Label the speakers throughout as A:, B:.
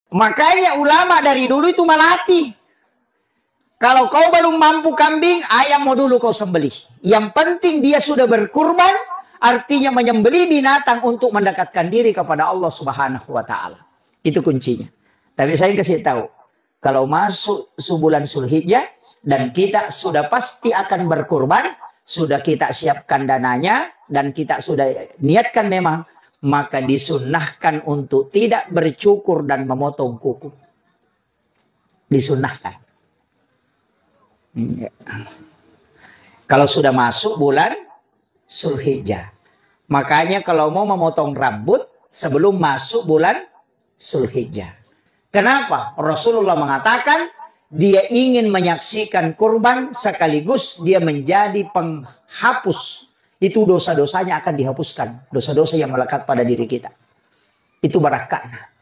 A: Makanya ulama dari dulu itu melatih. Kalau kau belum mampu kambing, ayam mau dulu kau sembelih. Yang penting dia sudah berkurban, artinya menyembelih binatang untuk mendekatkan diri kepada Allah Subhanahu wa taala. Itu kuncinya. Tapi saya kasih tahu, kalau masuk bulan Zulhijjah dan kita sudah pasti akan berkurban, sudah kita siapkan dananya dan kita sudah niatkan memang, maka disunnahkan untuk tidak bercukur dan memotong kuku. Disunnahkan. Kalau sudah masuk bulan Zulhijjah. Makanya kalau mau memotong rambut sebelum masuk bulan Zulhijjah. Kenapa? Rasulullah mengatakan dia ingin menyaksikan kurban sekaligus dia menjadi penghapus. Itu dosa-dosanya akan dihapuskan. Dosa-dosa yang melekat pada diri kita. Itu barakahnya.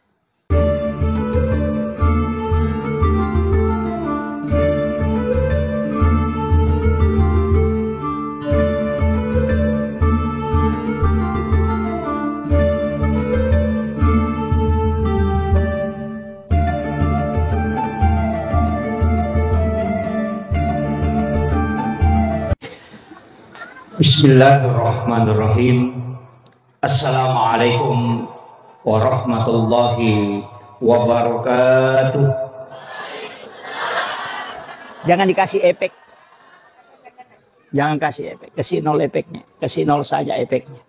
A: Bismillahirrahmanirrahim. Assalamualaikum warahmatullahi wabarakatuh. Jangan dikasih efek. Jangan kasih efek. Kasih nol efeknya. Kasih nol saja efeknya.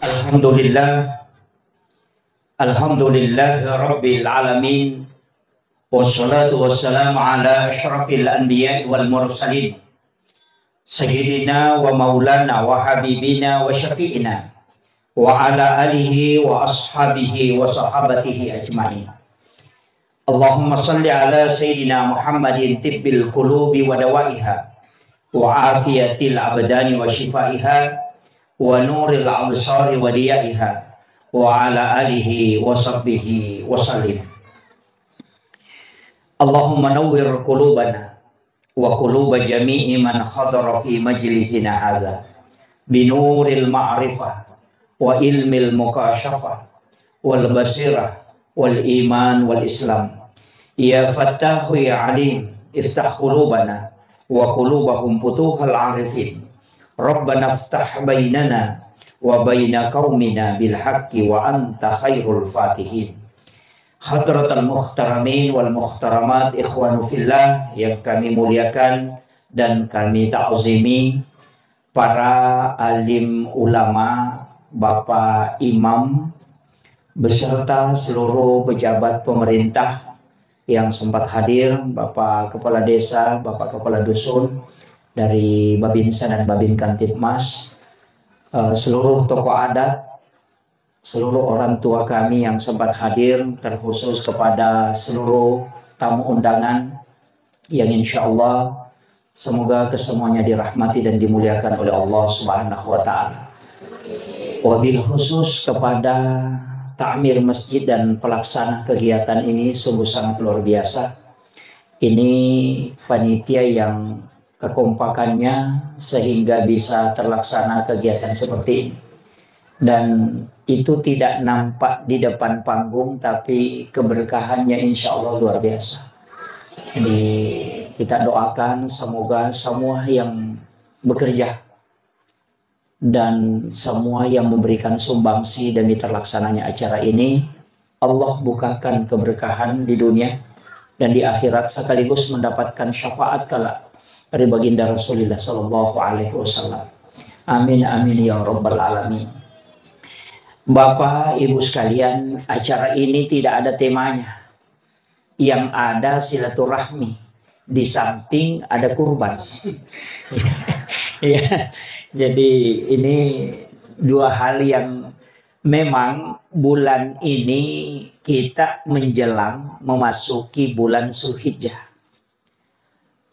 A: Alhamdulillah. Alhamdulillah Rabbil Alamin. Wassalatu wassalamu ala asyrafil anbiya wal mursalin Sayyidina wa maulana wa habibina wa syafi'ina wa ala alihi wa ashabihi wa sahabatihi ajma'in. Allahumma salli ala Sayyidina Muhammadin tibbil qulubi wa dawaiha wa afiyatil abdani wa shifaiha wa nuril absari wa diyaiha wa ala alihi wa sahbihi wa sallim. Allahumma nawwir qulubana wa quluba jami'i man khadara fi majlisina hadza binuril ma'rifah wa ilmil mukashafah wal basirah wal iman wal islam. Ya fattahu ya alim iftah qulubana wa qulubahum futuhal arifin. Rabbana iftah bainana wa baina qaumina bil haqqi wa anta khairul fatihin. Hadratal muhtaramin wal muhtaramat ikhwanu fillah yang kami muliakan dan kami ta'zimi, para alim ulama, Bapak Imam beserta seluruh pejabat pemerintah yang sempat hadir, Bapak Kepala Desa, Bapak Kepala Dusun dari Babinsa dan Babin Kantipmas, seluruh tokoh adat, seluruh orang tua kami yang sempat hadir, terkhusus kepada seluruh tamu undangan yang insya Allah semoga kesemuanya dirahmati dan dimuliakan oleh Allah Subhanahu wa taala. Wabil khusus kepada takmir masjid dan pelaksana kegiatan ini sungguh sangat luar biasa. Ini panitia yang kekompakannya sehingga bisa terlaksana kegiatan seperti ini. Dan itu tidak nampak di depan panggung, tapi keberkahannya insya Allah luar biasa. Jadi kita doakan semoga semua yang bekerja dan semua yang memberikan sumbangsi demi terlaksananya acara ini, Allah bukakan keberkahan di dunia dan di akhirat sekaligus mendapatkan syafaat kelak dari baginda Rasulullah Sallallahu Alaihi Wasallam. Amin amin ya rabbal alamin. Bapak, Ibu sekalian, acara ini tidak ada temanya. Yang ada silaturahmi. Di samping ada kurban. Ya, jadi ini dua hal yang memang bulan ini kita menjelang memasuki bulan Zulhijjah.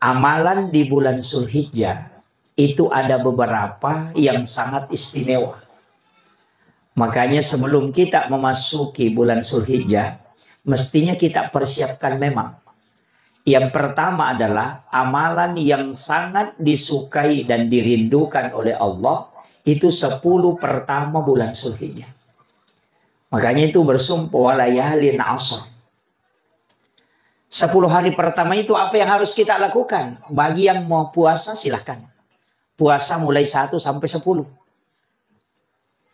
A: Amalan di bulan Zulhijjah itu ada beberapa yang sangat istimewa. Makanya sebelum kita memasuki bulan Zulhijjah, mestinya kita persiapkan memang. Yang pertama adalah amalan yang sangat disukai dan dirindukan oleh Allah, itu 10 pertama bulan Zulhijjah. Makanya itu bersumpah walayalin ashr. 10 hari pertama itu apa yang harus kita lakukan? Bagi yang mau puasa silahkan. Puasa mulai 1 sampai 10.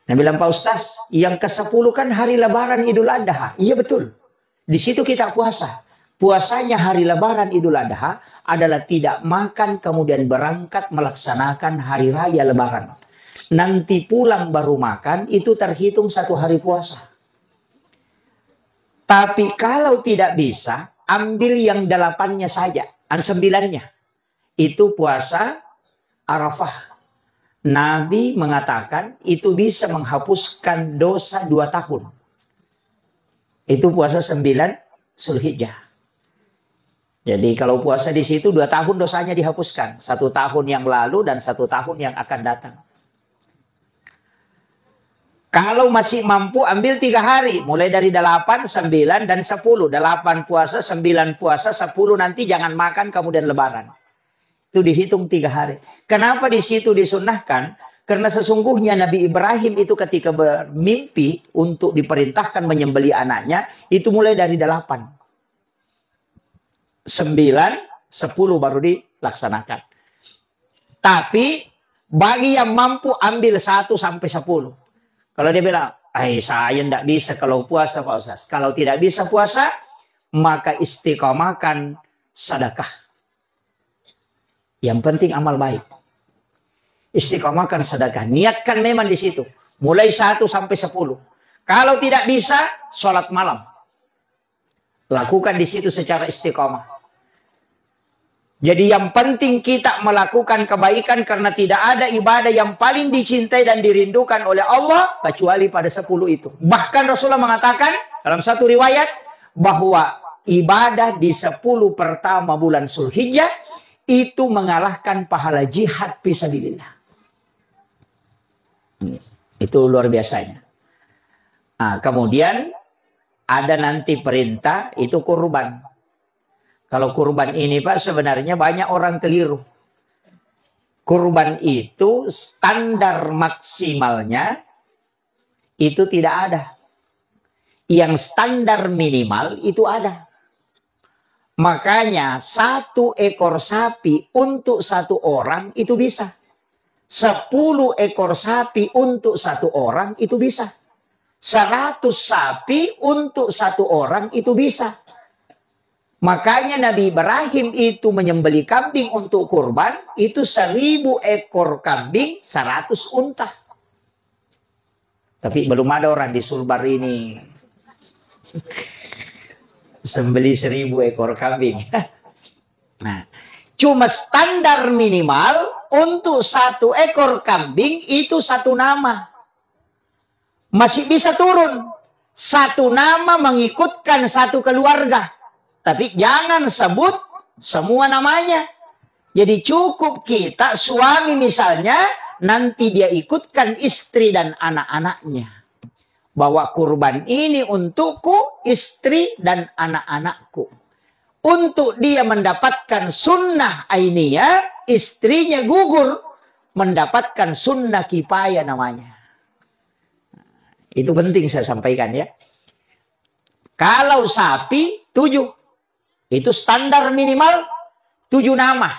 A: Nah bilang Pak Ustaz, yang ke-10 kan hari Lebaran Idul Adha. Iya betul. Di situ kita puasa. Puasanya hari Lebaran Idul Adha adalah tidak makan kemudian berangkat melaksanakan hari raya Lebaran. Nanti pulang baru makan, itu terhitung 1 hari puasa. Tapi kalau tidak bisa, ambil yang 8-nya saja, 9-nya. Itu puasa Arafah. Nabi mengatakan itu bisa menghapuskan dosa 2 tahun. Itu puasa 9 Zulhijjah. Jadi kalau puasa di situ 2 tahun dosanya dihapuskan. 1 tahun yang lalu dan 1 tahun yang akan datang. Kalau masih mampu ambil 3 hari. Mulai dari 8, 9, dan 10. 8 puasa, 9 puasa, 10 nanti jangan makan kemudian Lebaran. Itu dihitung 3 hari. Kenapa di situ disunnahkan? Karena sesungguhnya Nabi Ibrahim itu ketika bermimpi untuk diperintahkan menyembelih anaknya. Itu mulai dari 8. 9, 10 baru dilaksanakan. Tapi bagi yang mampu ambil 1 sampai 10. Kalau dia bilang, saya tidak bisa kalau puasa Pak Ustaz. Kalau tidak bisa puasa, maka istiqomahkan sedekah. Yang penting amal baik. Istiqomahkan sedekah. Niatkan memang di situ. Mulai 1 sampai 10. Kalau tidak bisa, sholat malam. Lakukan di situ secara istiqomah. Jadi yang penting kita melakukan kebaikan karena tidak ada ibadah yang paling dicintai dan dirindukan oleh Allah kecuali pada 10 itu. Bahkan Rasulullah mengatakan dalam satu riwayat bahwa ibadah di 10 pertama bulan Zulhijjah itu mengalahkan pahala jihad fisabilillah. Itu luar biasanya. Nah, kemudian ada nanti perintah itu kurban. Kalau kurban ini Pak sebenarnya banyak orang keliru. Kurban itu standar maksimalnya itu tidak ada. Yang standar minimal itu ada. Makanya 1 ekor sapi untuk 1 orang itu bisa. 10 ekor sapi untuk 1 orang itu bisa. 100 sapi untuk 1 orang itu bisa. Makanya Nabi Ibrahim itu menyembelih kambing untuk kurban, itu 1000 ekor kambing, 100 unta. Tapi belum ada orang di Sulbar ini sembelih 1000 ekor kambing. Nah, cuma standar minimal untuk 1 ekor kambing itu 1 nama. Masih bisa turun. 1 nama mengikutkan 1 keluarga. Tapi jangan sebut semua namanya. Jadi cukup kita suami misalnya nanti dia ikutkan istri dan anak-anaknya. Bahwa kurban ini untukku, istri dan anak-anakku. Untuk dia mendapatkan sunnah ainiyah, istrinya gugur mendapatkan sunnah kifayah namanya. Itu penting saya sampaikan ya. Kalau sapi 7. Itu standar minimal 7 nama.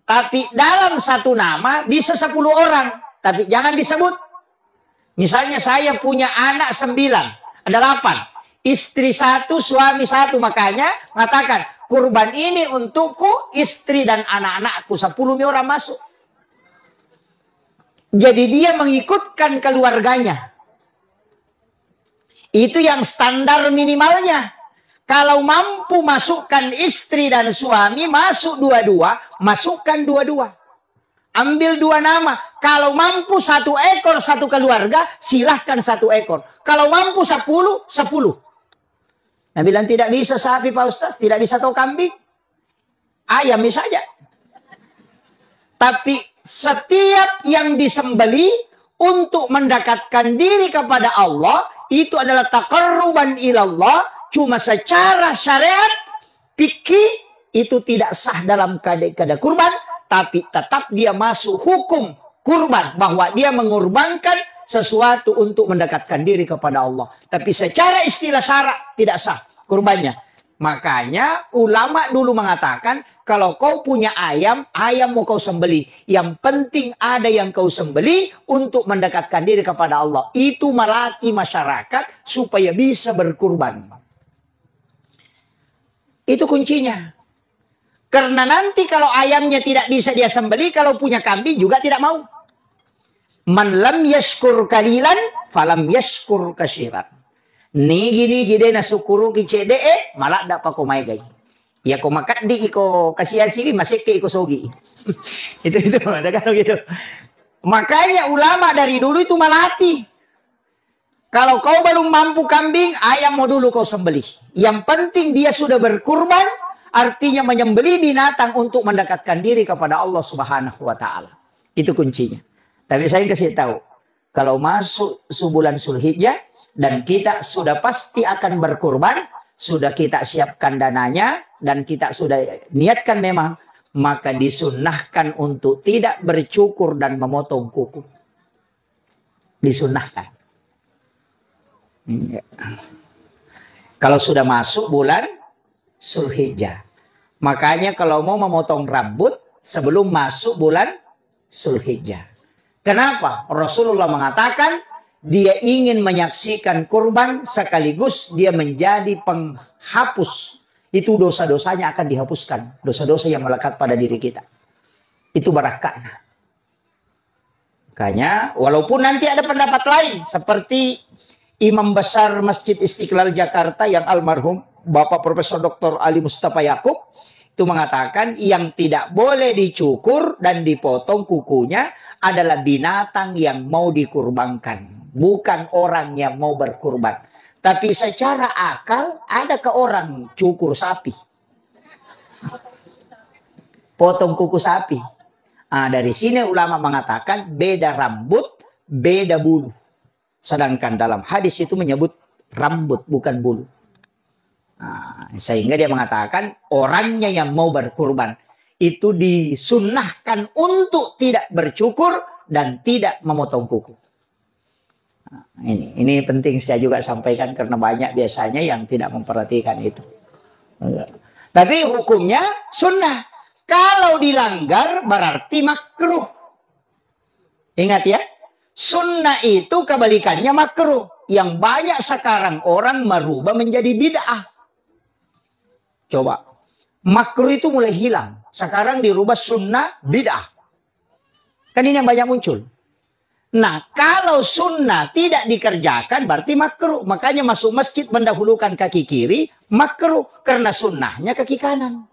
A: Tapi dalam 1 nama bisa 10 orang. Tapi jangan disebut. Misalnya saya punya anak 9. Ada 8. Istri 1, suami 1. Makanya mengatakan kurban ini untukku, istri dan anak-anakku. 10 orang masuk. Jadi dia mengikutkan keluarganya. Itu yang standar minimalnya. Kalau mampu masukkan istri dan suami, masuk 2-2, masukkan 2-2. Ambil 2 nama. Kalau mampu 1 ekor, 1 keluarga, silahkan 1 ekor. Kalau mampu 10, 10. Nah bilang tidak bisa sapi Pak Ustaz, tidak bisa tahu kambing. Ayam saja. Tapi setiap yang disembeli untuk mendekatkan diri kepada Allah, itu adalah taqarruban ilallah. Cuma secara syariat, fikih, itu tidak sah dalam keadaan kurban, tapi tetap dia masuk hukum kurban, bahwa dia mengorbankan sesuatu untuk mendekatkan diri kepada Allah. Tapi secara istilah syarak tidak sah kurbannya. Makanya ulama dulu mengatakan, kalau kau punya ayam, ayam mau kau sembelih. Yang penting ada yang kau sembelih untuk mendekatkan diri kepada Allah. Itu melatih masyarakat supaya bisa berkurban. Itu kuncinya. Karena nanti kalau ayamnya tidak bisa dia sembelih, kalau punya kambing juga tidak mau. Man lam yashkur kalilan, falam yashkur kasiran. Ni gini na sukuru ki CDE, malah dapat ko may gay. Ya ko makat di iko kasi asili masih ke iko sogi. itu ada kan gitu. Makanya ulama dari dulu itu melatih. Kalau kau belum mampu kambing, ayam mau dulu kau sembelih. Yang penting dia sudah berkurban, artinya menyembelih binatang untuk mendekatkan diri kepada Allah Subhanahu wa taala. Itu kuncinya. Tapi saya kasih tahu, kalau masuk bulan Zulhijjah dan kita sudah pasti akan berkurban, sudah kita siapkan dananya dan kita sudah niatkan memang, maka disunnahkan untuk tidak bercukur dan memotong kuku. Disunnahkan. Kalau sudah masuk bulan Zulhijjah. Makanya kalau mau memotong rambut sebelum masuk bulan Zulhijjah. Kenapa? Rasulullah mengatakan dia ingin menyaksikan kurban sekaligus dia menjadi penghapus. Itu dosa-dosanya akan dihapuskan. Dosa-dosa yang melekat pada diri kita. Itu barakahnya. Makanya walaupun nanti ada pendapat lain seperti Imam Besar Masjid Istiqlal Jakarta yang almarhum Bapak Profesor Dr. Ali Mustafa Yakub itu mengatakan yang tidak boleh dicukur dan dipotong kukunya adalah binatang yang mau dikurbankan, bukan orang yang mau berkurban. Tapi secara akal ada ke orang cukur sapi, potong kuku sapi. Dari sini ulama mengatakan beda rambut, beda bulu. Sedangkan dalam hadis itu menyebut rambut bukan bulu. Sehingga dia mengatakan orangnya yang mau berkurban itu disunnahkan untuk tidak bercukur dan tidak memotong kuku. Ini penting saya juga sampaikan karena banyak biasanya yang tidak memperhatikan itu. Tapi hukumnya sunnah. Kalau dilanggar berarti makruh. Ingat ya. Sunnah itu kebalikannya makruh. Yang banyak sekarang orang merubah menjadi bid'ah. Coba. Makruh itu mulai hilang. Sekarang dirubah sunnah bid'ah. Kan ini yang banyak muncul. Nah, kalau sunnah tidak dikerjakan berarti makruh. Makanya masuk masjid mendahulukan kaki kiri, makruh. Karena sunnahnya kaki kanan.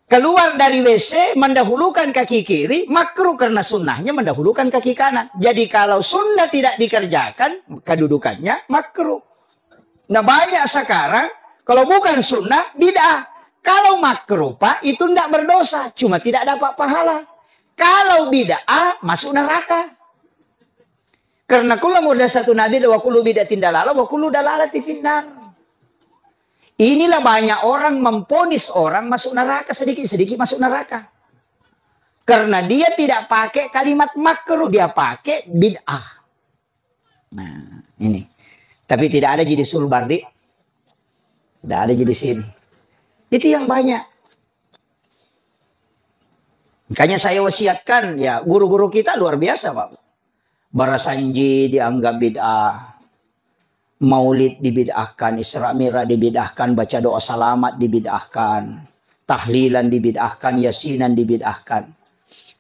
A: Keluar dari WC mendahulukan kaki kiri, makruh karena sunnahnya mendahulukan kaki kanan. Jadi kalau sunnah tidak dikerjakan, kedudukannya makruh. Nah banyak sekarang, kalau bukan sunnah, bid'ah. Kalau makruh Pak, itu tidak berdosa, cuma tidak dapat pahala. Kalau bid'ah, masuk neraka. Karena kullu muhdatsatun nabi wa kullu bid'atin dalalah wa kullu dalalati finnar. Inilah banyak orang memponis orang masuk neraka, sedikit-sedikit masuk neraka. Karena dia tidak pakai kalimat makruh, dia pakai bid'ah. Nah, ini. Tapi tidak ada jadi sulbardi. Tidak ada jadi sini. Itu yang banyak. Makanya saya wasiatkan, ya guru-guru kita luar biasa Pak. Barasanji dianggap bid'ah. Maulid dibid'ahkan, Isra Mi'raj dibid'ahkan, baca doa salamat dibid'ahkan, tahlilan dibid'ahkan, yasinan dibid'ahkan.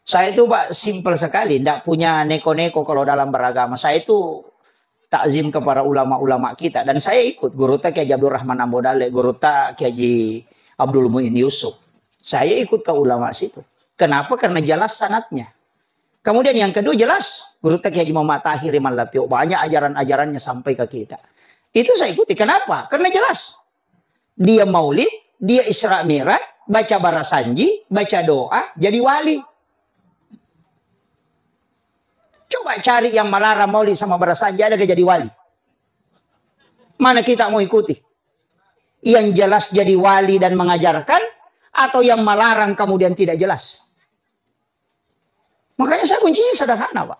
A: Saya itu Pak simpel sekali, tidak punya neko-neko kalau dalam beragama. Saya itu takzim kepada ulama-ulama kita dan saya ikut guru ta Kiai Abdul Rahman Ambodale, guru ta Kiai Abdul Muin Yusuf. Saya ikut ke ulama situ. Kenapa? Karena jelas sanadnya. Kemudian yang kedua jelas, Guru Kiai Muhammad Tahir Iman Lapio, banyak ajaran-ajarannya sampai ke kita. Itu saya ikuti. Kenapa? Karena jelas. Dia maulid, dia Isra Mi'raj, baca barasanji, baca doa, jadi wali. Coba cari yang melarang maulid sama barasanji, ada gak jadi wali? Mana kita mau ikuti? Yang jelas jadi wali dan mengajarkan, atau yang melarang kemudian tidak jelas? Makanya saya kuncinya sederhana, Pak.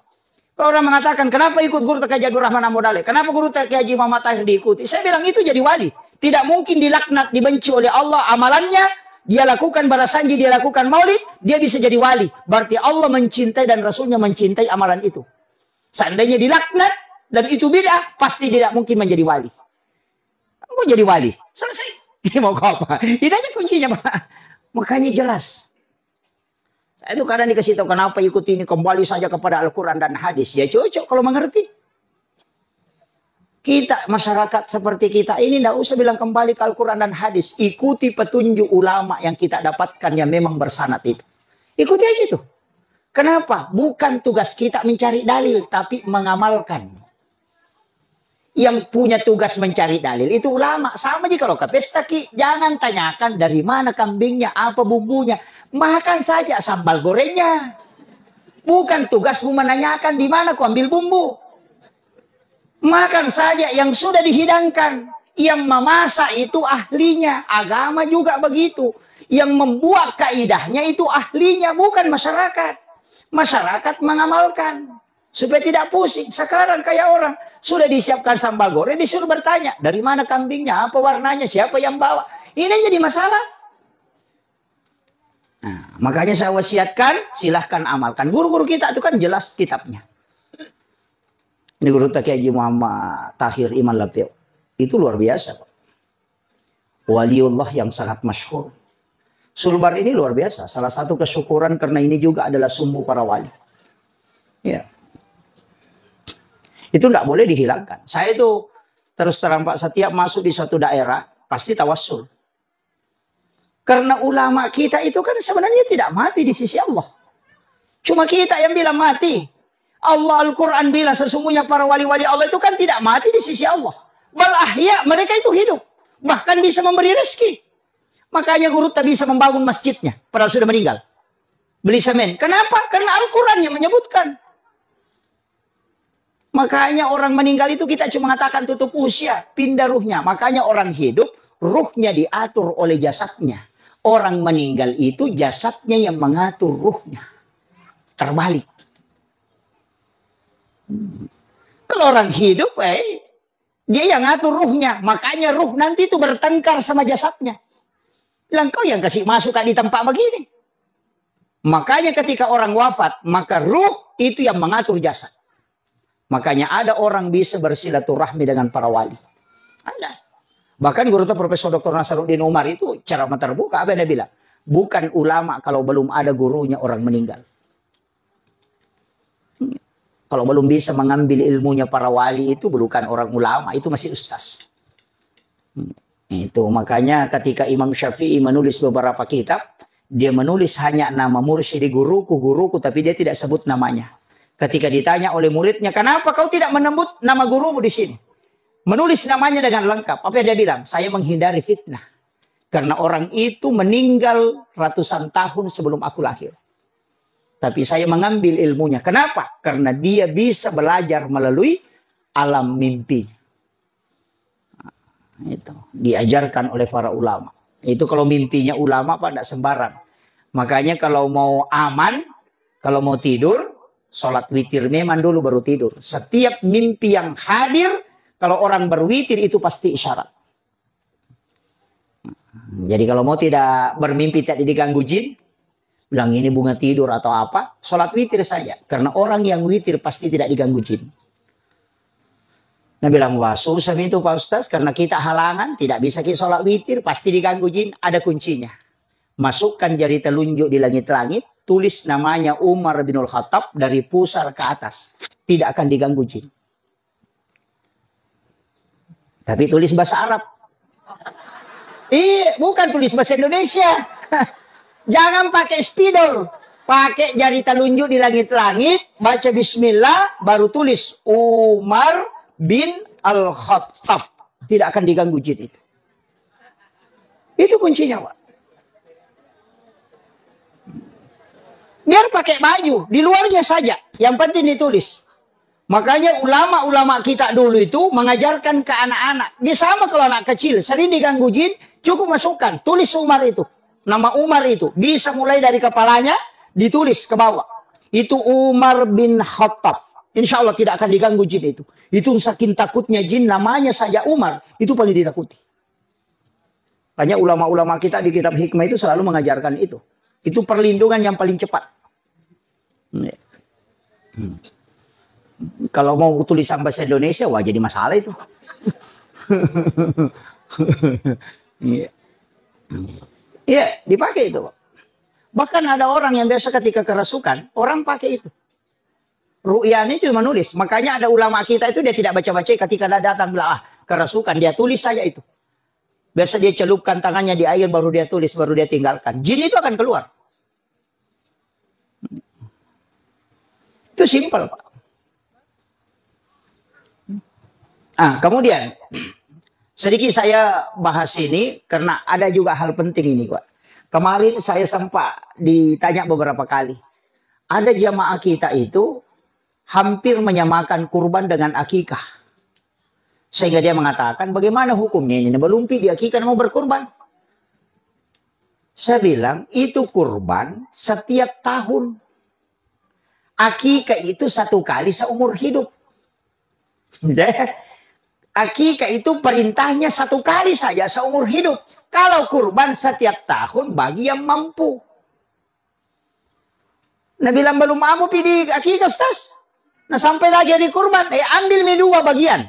A: Kalau orang mengatakan, kenapa ikut guru Kiai Abdul Rahman Amodale? Kenapa guru Kiai Haji Muhammad Tahir diikuti? Saya bilang itu jadi wali. Tidak mungkin dilaknat, dibenci oleh Allah amalannya. Dia lakukan barasanji, dia lakukan maulid, dia bisa jadi wali. Berarti Allah mencintai dan Rasulnya mencintai amalan itu. Seandainya dilaknat dan itu bid'ah, pasti tidak mungkin menjadi wali. Mau jadi wali? Selesai. Ini mau apa? Itu aja kuncinya, Pak. Makanya jelas. Saya itu kadang dikasih tahu kenapa ikut ini, kembali saja kepada Al-Quran dan hadis. Ya cocok kalau mengerti. Kita, masyarakat seperti kita ini, tidak usah bilang kembali ke Al-Quran dan hadis. Ikuti petunjuk ulama yang kita dapatkan yang memang bersanad itu. Ikuti aja itu. Kenapa? Bukan tugas kita mencari dalil, tapi mengamalkan. Yang punya tugas mencari dalil itu ulama. Sama aja kalau ke pesta, jangan tanyakan dari mana kambingnya, apa bumbunya. Makan saja sambal gorengnya. Bukan tugasmu menanyakan di mana ku ambil bumbu. Makan saja yang sudah dihidangkan. Yang memasak itu ahlinya. Agama juga begitu. Yang membuat kaidahnya itu ahlinya, bukan masyarakat. Masyarakat mengamalkan. Supaya tidak pusing. Sekarang kayak orang sudah disiapkan sambal goreng, disuruh bertanya. Dari mana kambingnya, apa warnanya, siapa yang bawa. Ini jadi masalah. Nah, makanya saya wasiatkan, silahkan amalkan. Guru-guru kita itu kan jelas kitabnya. Ini guru Kiai Haji Muhammad Tahir Iman Lapeo. Itu luar biasa, Pak. Waliullah yang sangat masyhur. Sulbar ini luar biasa. Salah satu kesyukuran karena ini juga adalah sumbu para wali. Ya. Itu tidak boleh dihilangkan. Saya itu terus terang, Pak, setiap masuk di suatu daerah pasti tawassul. Karena ulama kita itu kan sebenarnya tidak mati di sisi Allah. Cuma kita yang bilang mati. Allah Al-Quran bilang sesungguhnya para wali-wali Allah itu kan tidak mati di sisi Allah. Bal ahya, mereka itu hidup. Bahkan bisa memberi rezeki. Makanya guru tak bisa membangun masjidnya. Padahal sudah meninggal. Beli semen. Kenapa? Karena Al-Quran yang menyebutkan. Makanya orang meninggal itu kita cuma mengatakan tutup usia. Pindah ruhnya. Makanya orang hidup, ruhnya diatur oleh jasadnya. Orang meninggal itu jasadnya yang mengatur ruhnya. Terbalik. Kalau orang hidup, dia yang ngatur ruhnya. Makanya ruh nanti itu bertengkar sama jasadnya. Bilang, kau yang kasih masuk di tempat begini. Makanya ketika orang wafat, maka ruh itu yang mengatur jasad. Makanya ada orang bisa bersilaturahmi dengan para wali. Ada. Bahkan guru Profesor Dr. Nasaruddin Umar itu cara terbuka. Apa yang dia bilang? Bukan ulama kalau belum ada gurunya orang meninggal. Kalau belum bisa mengambil ilmunya para wali itu bukan orang ulama, itu masih ustaz. Itu makanya ketika Imam Syafi'i menulis beberapa kitab, dia menulis hanya nama mursyidi guruku, tapi dia tidak sebut namanya. Ketika ditanya oleh muridnya, kenapa kau tidak menyebut nama gurumu di sini? Menulis namanya dengan lengkap. Apa yang dia bilang? Saya menghindari fitnah. Karena orang itu meninggal ratusan tahun sebelum aku lahir. Tapi saya mengambil ilmunya. Kenapa? Karena dia bisa belajar melalui alam mimpi. Itu diajarkan oleh para ulama. Itu kalau mimpinya ulama, Pak, tidak sembarang. Makanya kalau mau aman, kalau mau tidur, sholat witir memang dulu baru tidur. Setiap mimpi yang hadir, kalau orang berwitir itu pasti isyarat. Jadi kalau mau tidak bermimpi, tidak diganggu jin, bilang ini bunga tidur atau apa, sholat witir saja. Karena orang yang witir pasti tidak diganggu jin. Nah bilang, wah susah itu Pak Ustaz, karena kita halangan, tidak bisa kita sholat witir, pasti diganggu jin. Ada kuncinya. Masukkan jari telunjuk di langit-langit, tulis namanya Umar bin Khattab dari pusar ke atas. Tidak akan diganggu jin. Tapi tulis bahasa Arab. Bukan tulis bahasa Indonesia. Jangan pakai spidol. Pakai jari telunjuk di langit-langit. Baca bismillah. Baru tulis Umar bin Al-Khattab. Tidak akan diganggu jin itu. Itu kuncinya, Pak. Biar pakai baju. Di luarnya saja. Yang penting ditulis. Makanya ulama-ulama kita dulu itu mengajarkan ke anak-anak. Dia sama kalau anak kecil, sering diganggu jin, cukup masukkan, tulis Umar itu. Nama Umar itu. Bisa mulai dari kepalanya, ditulis ke bawah. Itu Umar bin Khattab. Insya Allah tidak akan diganggu jin itu. Itu saking takutnya jin, namanya saja Umar. Itu paling ditakuti. Banyak ulama-ulama kita di kitab hikmah itu selalu mengajarkan itu. Itu perlindungan yang paling cepat. Kalau mau tulisan bahasa Indonesia, wah jadi masalah itu. Iya, dipakai itu. Bahkan ada orang yang biasa ketika kerasukan, orang pakai itu. Ru'yahnya cuma nulis. Makanya ada ulama kita itu dia tidak baca-baca ketika dia datang bilang, kerasukan, dia tulis saja itu. Biasa dia celupkan tangannya di air, baru dia tulis, baru dia tinggalkan. Jin itu akan keluar. Itu simpel, Pak. Kemudian sedikit saya bahas ini karena ada juga hal penting ini, Pak. Kemarin saya sempat ditanya beberapa kali. Ada jamaah kita itu hampir menyamakan kurban dengan akikah. Sehingga dia mengatakan, bagaimana hukumnya ini? Belum di akikah mau berkurban. Saya bilang, itu kurban setiap tahun. Akikah itu satu kali seumur hidup. Akikah itu perintahnya satu kali saja seumur hidup. Kalau kurban setiap tahun bagi yang mampu. Nah bilang belum mampu pilih akikah, Ustaz. Nah sampai lagi di kurban, ambil dua bagian.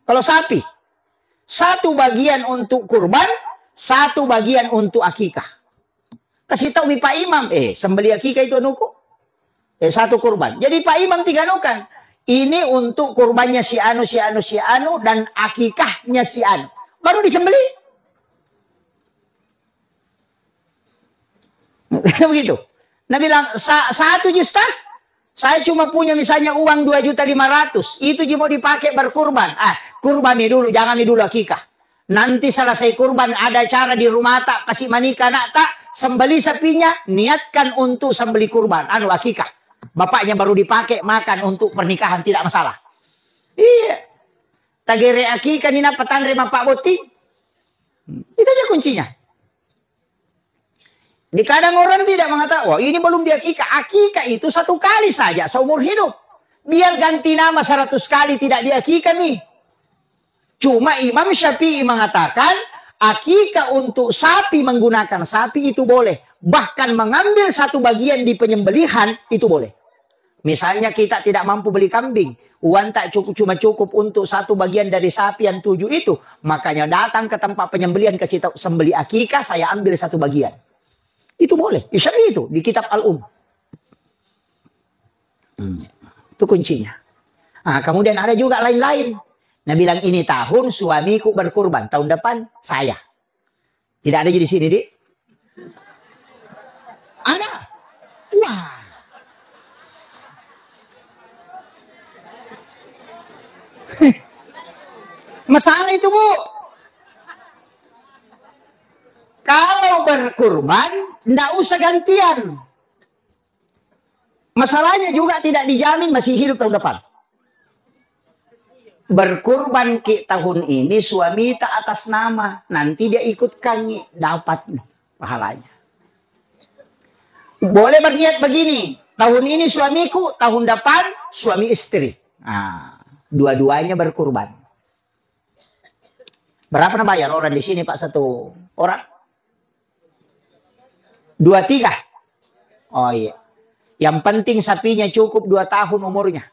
A: Kalau sapi, satu bagian untuk kurban, satu bagian untuk akikah. Kasih tahu Pak Imam, sembeli akikah itu anuku. Satu kurban. Jadi Pak Imam tiga nukan. Ini untuk kurbannya si anu, dan akikahnya si anu. Baru disembeli. Begitu. Nah bilang, satu Ustaz, saya cuma punya misalnya uang 2.500.000. Itu mau dipakai berkurban. Kurban dulu, jangan dulu akikah. Nanti selesai kurban, ada cara di rumah tak, kasih manika nak tak, sembeli sapinya, niatkan untuk sembeli kurban. Akikah. Bapaknya baru dipakai makan untuk pernikahan, tidak masalah. Iya. Tagere akikah nina petan rema Pak Boti. Itu aja kuncinya. Di kadang orang tidak mengatakan, wah ini belum diakikah. Akikah itu satu kali saja seumur hidup. Biar ganti nama 100 kali tidak diakikah nih. Cuma Imam Syafi'i mengatakan, akikah untuk sapi menggunakan sapi itu boleh. Bahkan mengambil satu bagian di penyembelihan itu boleh. Misalnya kita tidak mampu beli kambing. Uang tak cukup, cuma cukup untuk satu bagian dari sapi yang 7 itu. Makanya datang ke tempat penyembelihan, kasih tahu, sembeli akikah saya ambil satu bagian. Itu boleh. Isyarat itu di kitab Al-Um. Itu kuncinya. Kemudian ada juga lain-lain. Nah bilang ini tahun suamiku berkurban. Tahun depan saya. Tidak ada di sini, Dik. Ada. Wah. Masalah itu, Bu. Kalau berkurban, tidak usah gantian. Masalahnya juga tidak dijamin masih hidup tahun depan. Berkurban ke tahun ini suami tak atas nama. Nanti dia ikutkan dapat pahalanya. Boleh berniat begini. Tahun ini suamiku, tahun depan suami istri. Dua-duanya berkurban. Berapa nak bayar orang di sini Pak satu orang? 2-3. Oh iya. Yang penting sapinya cukup 2 tahun umurnya.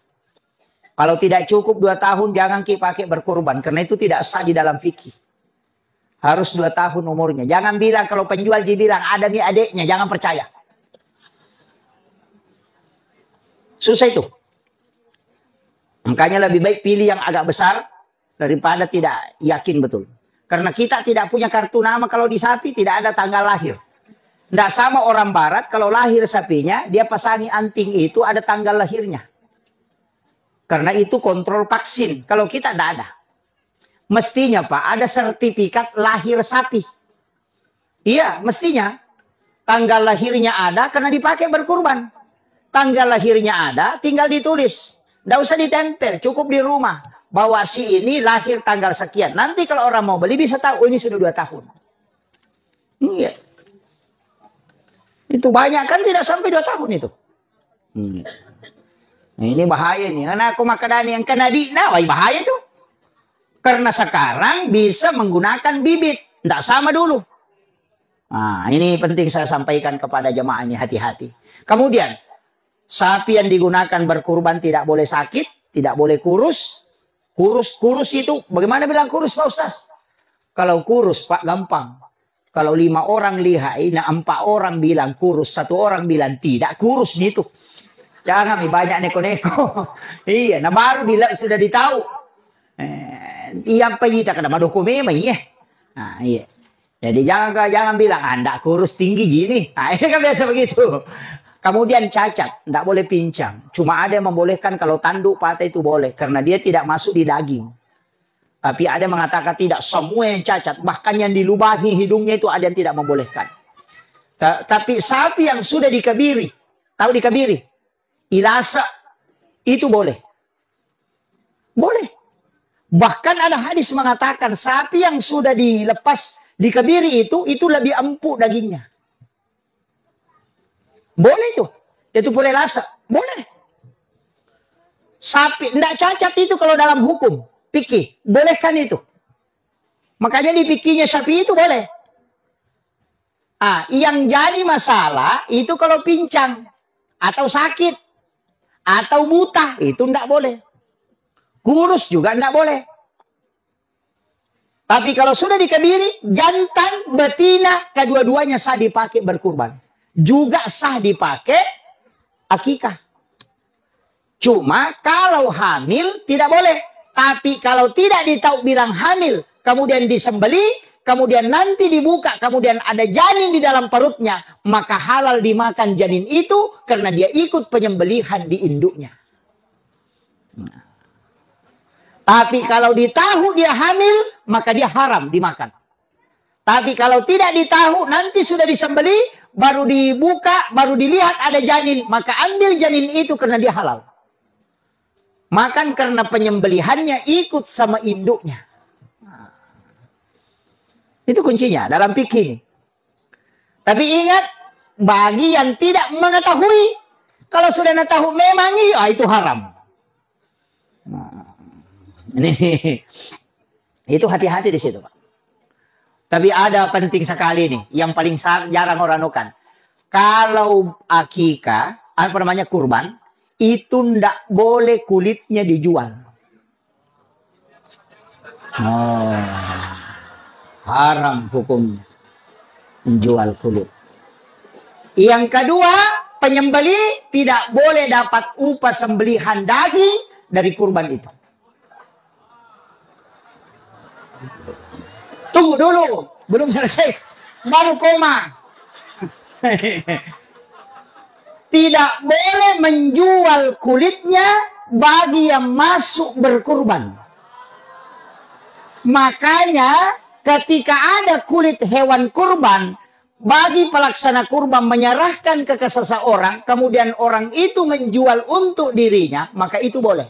A: Kalau tidak cukup 2 tahun jangan pakai berkurban. Karena itu tidak sah di dalam fikih. Harus 2 tahun umurnya. Jangan bilang kalau penjual dibilang ada nih adiknya. Jangan percaya. Susah itu. Makanya lebih baik pilih yang agak besar daripada tidak yakin betul. Karena kita tidak punya kartu nama kalau di sapi tidak ada tanggal lahir. Tidak sama orang barat kalau lahir sapinya dia pasangi anting itu ada tanggal lahirnya. Karena itu kontrol vaksin. Kalau kita tidak ada. Mestinya Pak ada sertifikat lahir sapi. Iya mestinya. Tanggal lahirnya ada karena dipakai berkurban. Tanggal lahirnya ada tinggal ditulis.
B: Nggak usah ditempel, cukup di rumah. Bahwa si ini lahir tanggal sekian. Nanti kalau orang mau beli bisa tahu, oh ini sudah 2 tahun. Iya. Itu banyak kan tidak sampai 2 tahun itu. Nah, ini bahaya nih. Karena aku makan yang kena wah bahaya tuh. Karena sekarang bisa menggunakan bibit. Tidak sama dulu. Nah, ini penting saya sampaikan kepada jemaah ini, hati-hati. Kemudian, sapi yang digunakan berkurban tidak boleh sakit, tidak boleh kurus. Kurus itu, bagaimana bilang kurus Pak Ustaz? Kalau kurus Pak gampang. Kalau 5 orang lihai, nah 4 orang bilang kurus, 1 orang bilang tidak kurus itu. Jangan banyak neko-neko. Iya, nah baru sudah ditahu. Yang kita kena madoko memang ya. Nah, iya. Jadi jangan bilang Anda kurus tinggi gini. Nah, ini kan biasa begitu. Kemudian cacat, tidak boleh pincang. Cuma ada yang membolehkan kalau tanduk patah itu boleh. Karena dia tidak masuk di daging. Tapi ada yang mengatakan tidak, semua yang cacat. Bahkan yang dilubahi hidungnya itu ada yang tidak membolehkan. Tapi sapi yang sudah dikebiri. Tahu dikebiri? Ilasa. Itu boleh. Boleh. Bahkan ada hadis mengatakan sapi yang sudah dilepas, dikebiri itu lebih empuk dagingnya. Boleh itu. Itu boleh lasa. Boleh. Sapi. Tidak cacat itu kalau dalam hukum. Fikih. Bolehkan itu. Makanya di fikihnya sapi itu boleh. Yang jadi masalah itu kalau pincang. Atau sakit. Atau buta. Itu tidak boleh. Kurus juga tidak boleh. Tapi kalau sudah dikebiri, jantan, betina, kedua-duanya sah dipakai berkurban. Juga sah dipakai akikah. Cuma kalau hamil tidak boleh. Tapi kalau tidak ditahu bilang hamil, kemudian disembeli, kemudian nanti dibuka, kemudian ada janin di dalam perutnya, maka halal dimakan janin itu karena dia ikut penyembelihan di induknya. Tapi kalau ditahu dia hamil, maka dia haram dimakan. Tapi kalau tidak ditahu, nanti sudah disembeli, baru dibuka, baru dilihat ada janin, maka ambil janin itu karena dia halal. Makan karena penyembelihannya ikut sama induknya. Itu kuncinya dalam fikih. Tapi ingat, bagi yang tidak mengetahui, kalau sudah mengetahui memang itu haram. Itu hati-hati di situ, Pak. Tapi ada penting sekali nih, yang paling jarang orang lakukan. Kalau akikah, kurban, itu ndak boleh kulitnya dijual. Haram hukumnya menjual kulit. Yang kedua, penyembeli tidak boleh dapat upah sembelihan daging dari kurban itu. Tunggu dulu, belum selesai. Baru koma. Tidak boleh menjual kulitnya bagi yang masuk berkurban. Makanya ketika ada kulit hewan kurban, bagi pelaksana kurban menyerahkan ke seseorang, kemudian orang itu menjual untuk dirinya, maka itu boleh.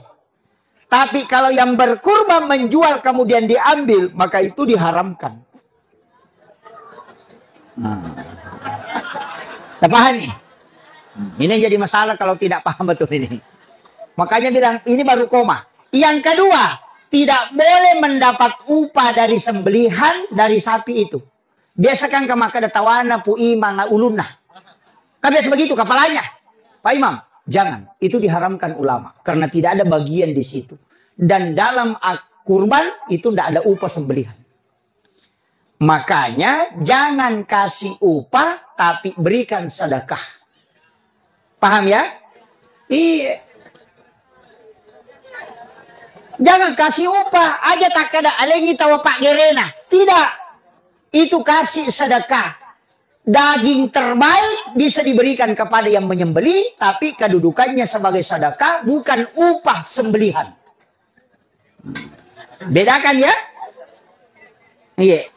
B: Tapi kalau yang berkurban menjual kemudian diambil, maka itu diharamkan. Paham nih? Ini jadi masalah kalau tidak paham betul ini. Makanya bilang, ini baru koma. Yang kedua, tidak boleh mendapat upah dari sembelihan dari sapi itu. Biasakan ke maka tawana pu imang ulunah. Kan biasa begitu kepalanya. Pak Imam, jangan. Itu diharamkan ulama. Karena tidak ada bagian di situ. Dan dalam kurban itu tidak ada upah sembelihan. Makanya jangan kasih upah tapi berikan sedekah. Paham ya? Iya. Jangan kasih upah. Aja tak ada alengi tawa Pak Gerena. Tidak. Itu kasih sedekah. Daging terbaik bisa diberikan kepada yang menyembelih. Tapi kedudukannya sebagai sedekah. Bukan upah sembelihan. Bedakan ya? Iya.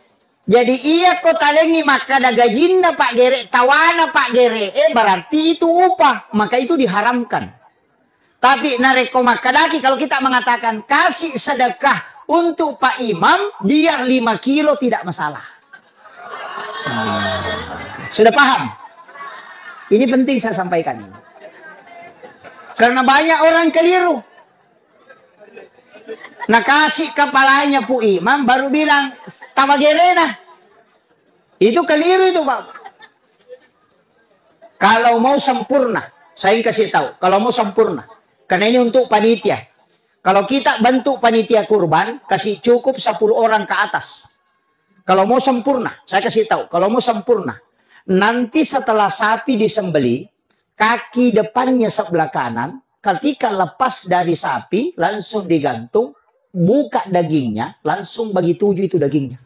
B: Jadi iya kota lengi maka ada gajinda Pak Gere. Tawana Pak Gere. Berarti itu upah. Maka itu diharamkan. Tapi nareko makadaki kalau kita mengatakan kasih sedekah untuk Pak Imam, biar 5 kilo tidak masalah. Sudah paham? Ini penting saya sampaikan. Karena banyak orang keliru. Nah kasih kepalanya Pu Imam baru bilang tawagerena. Itu keliru itu Pak. Kalau mau sempurna, saya kasih tahu. Kalau mau sempurna. Karena ini untuk panitia. Kalau kita bentuk panitia kurban, kasih cukup 10 orang ke atas. Kalau mau sempurna, saya kasih tahu. Kalau mau sempurna, nanti setelah sapi disembeli, kaki depannya sebelah kanan, ketika lepas dari sapi, langsung digantung, buka dagingnya, langsung bagi 7 itu dagingnya.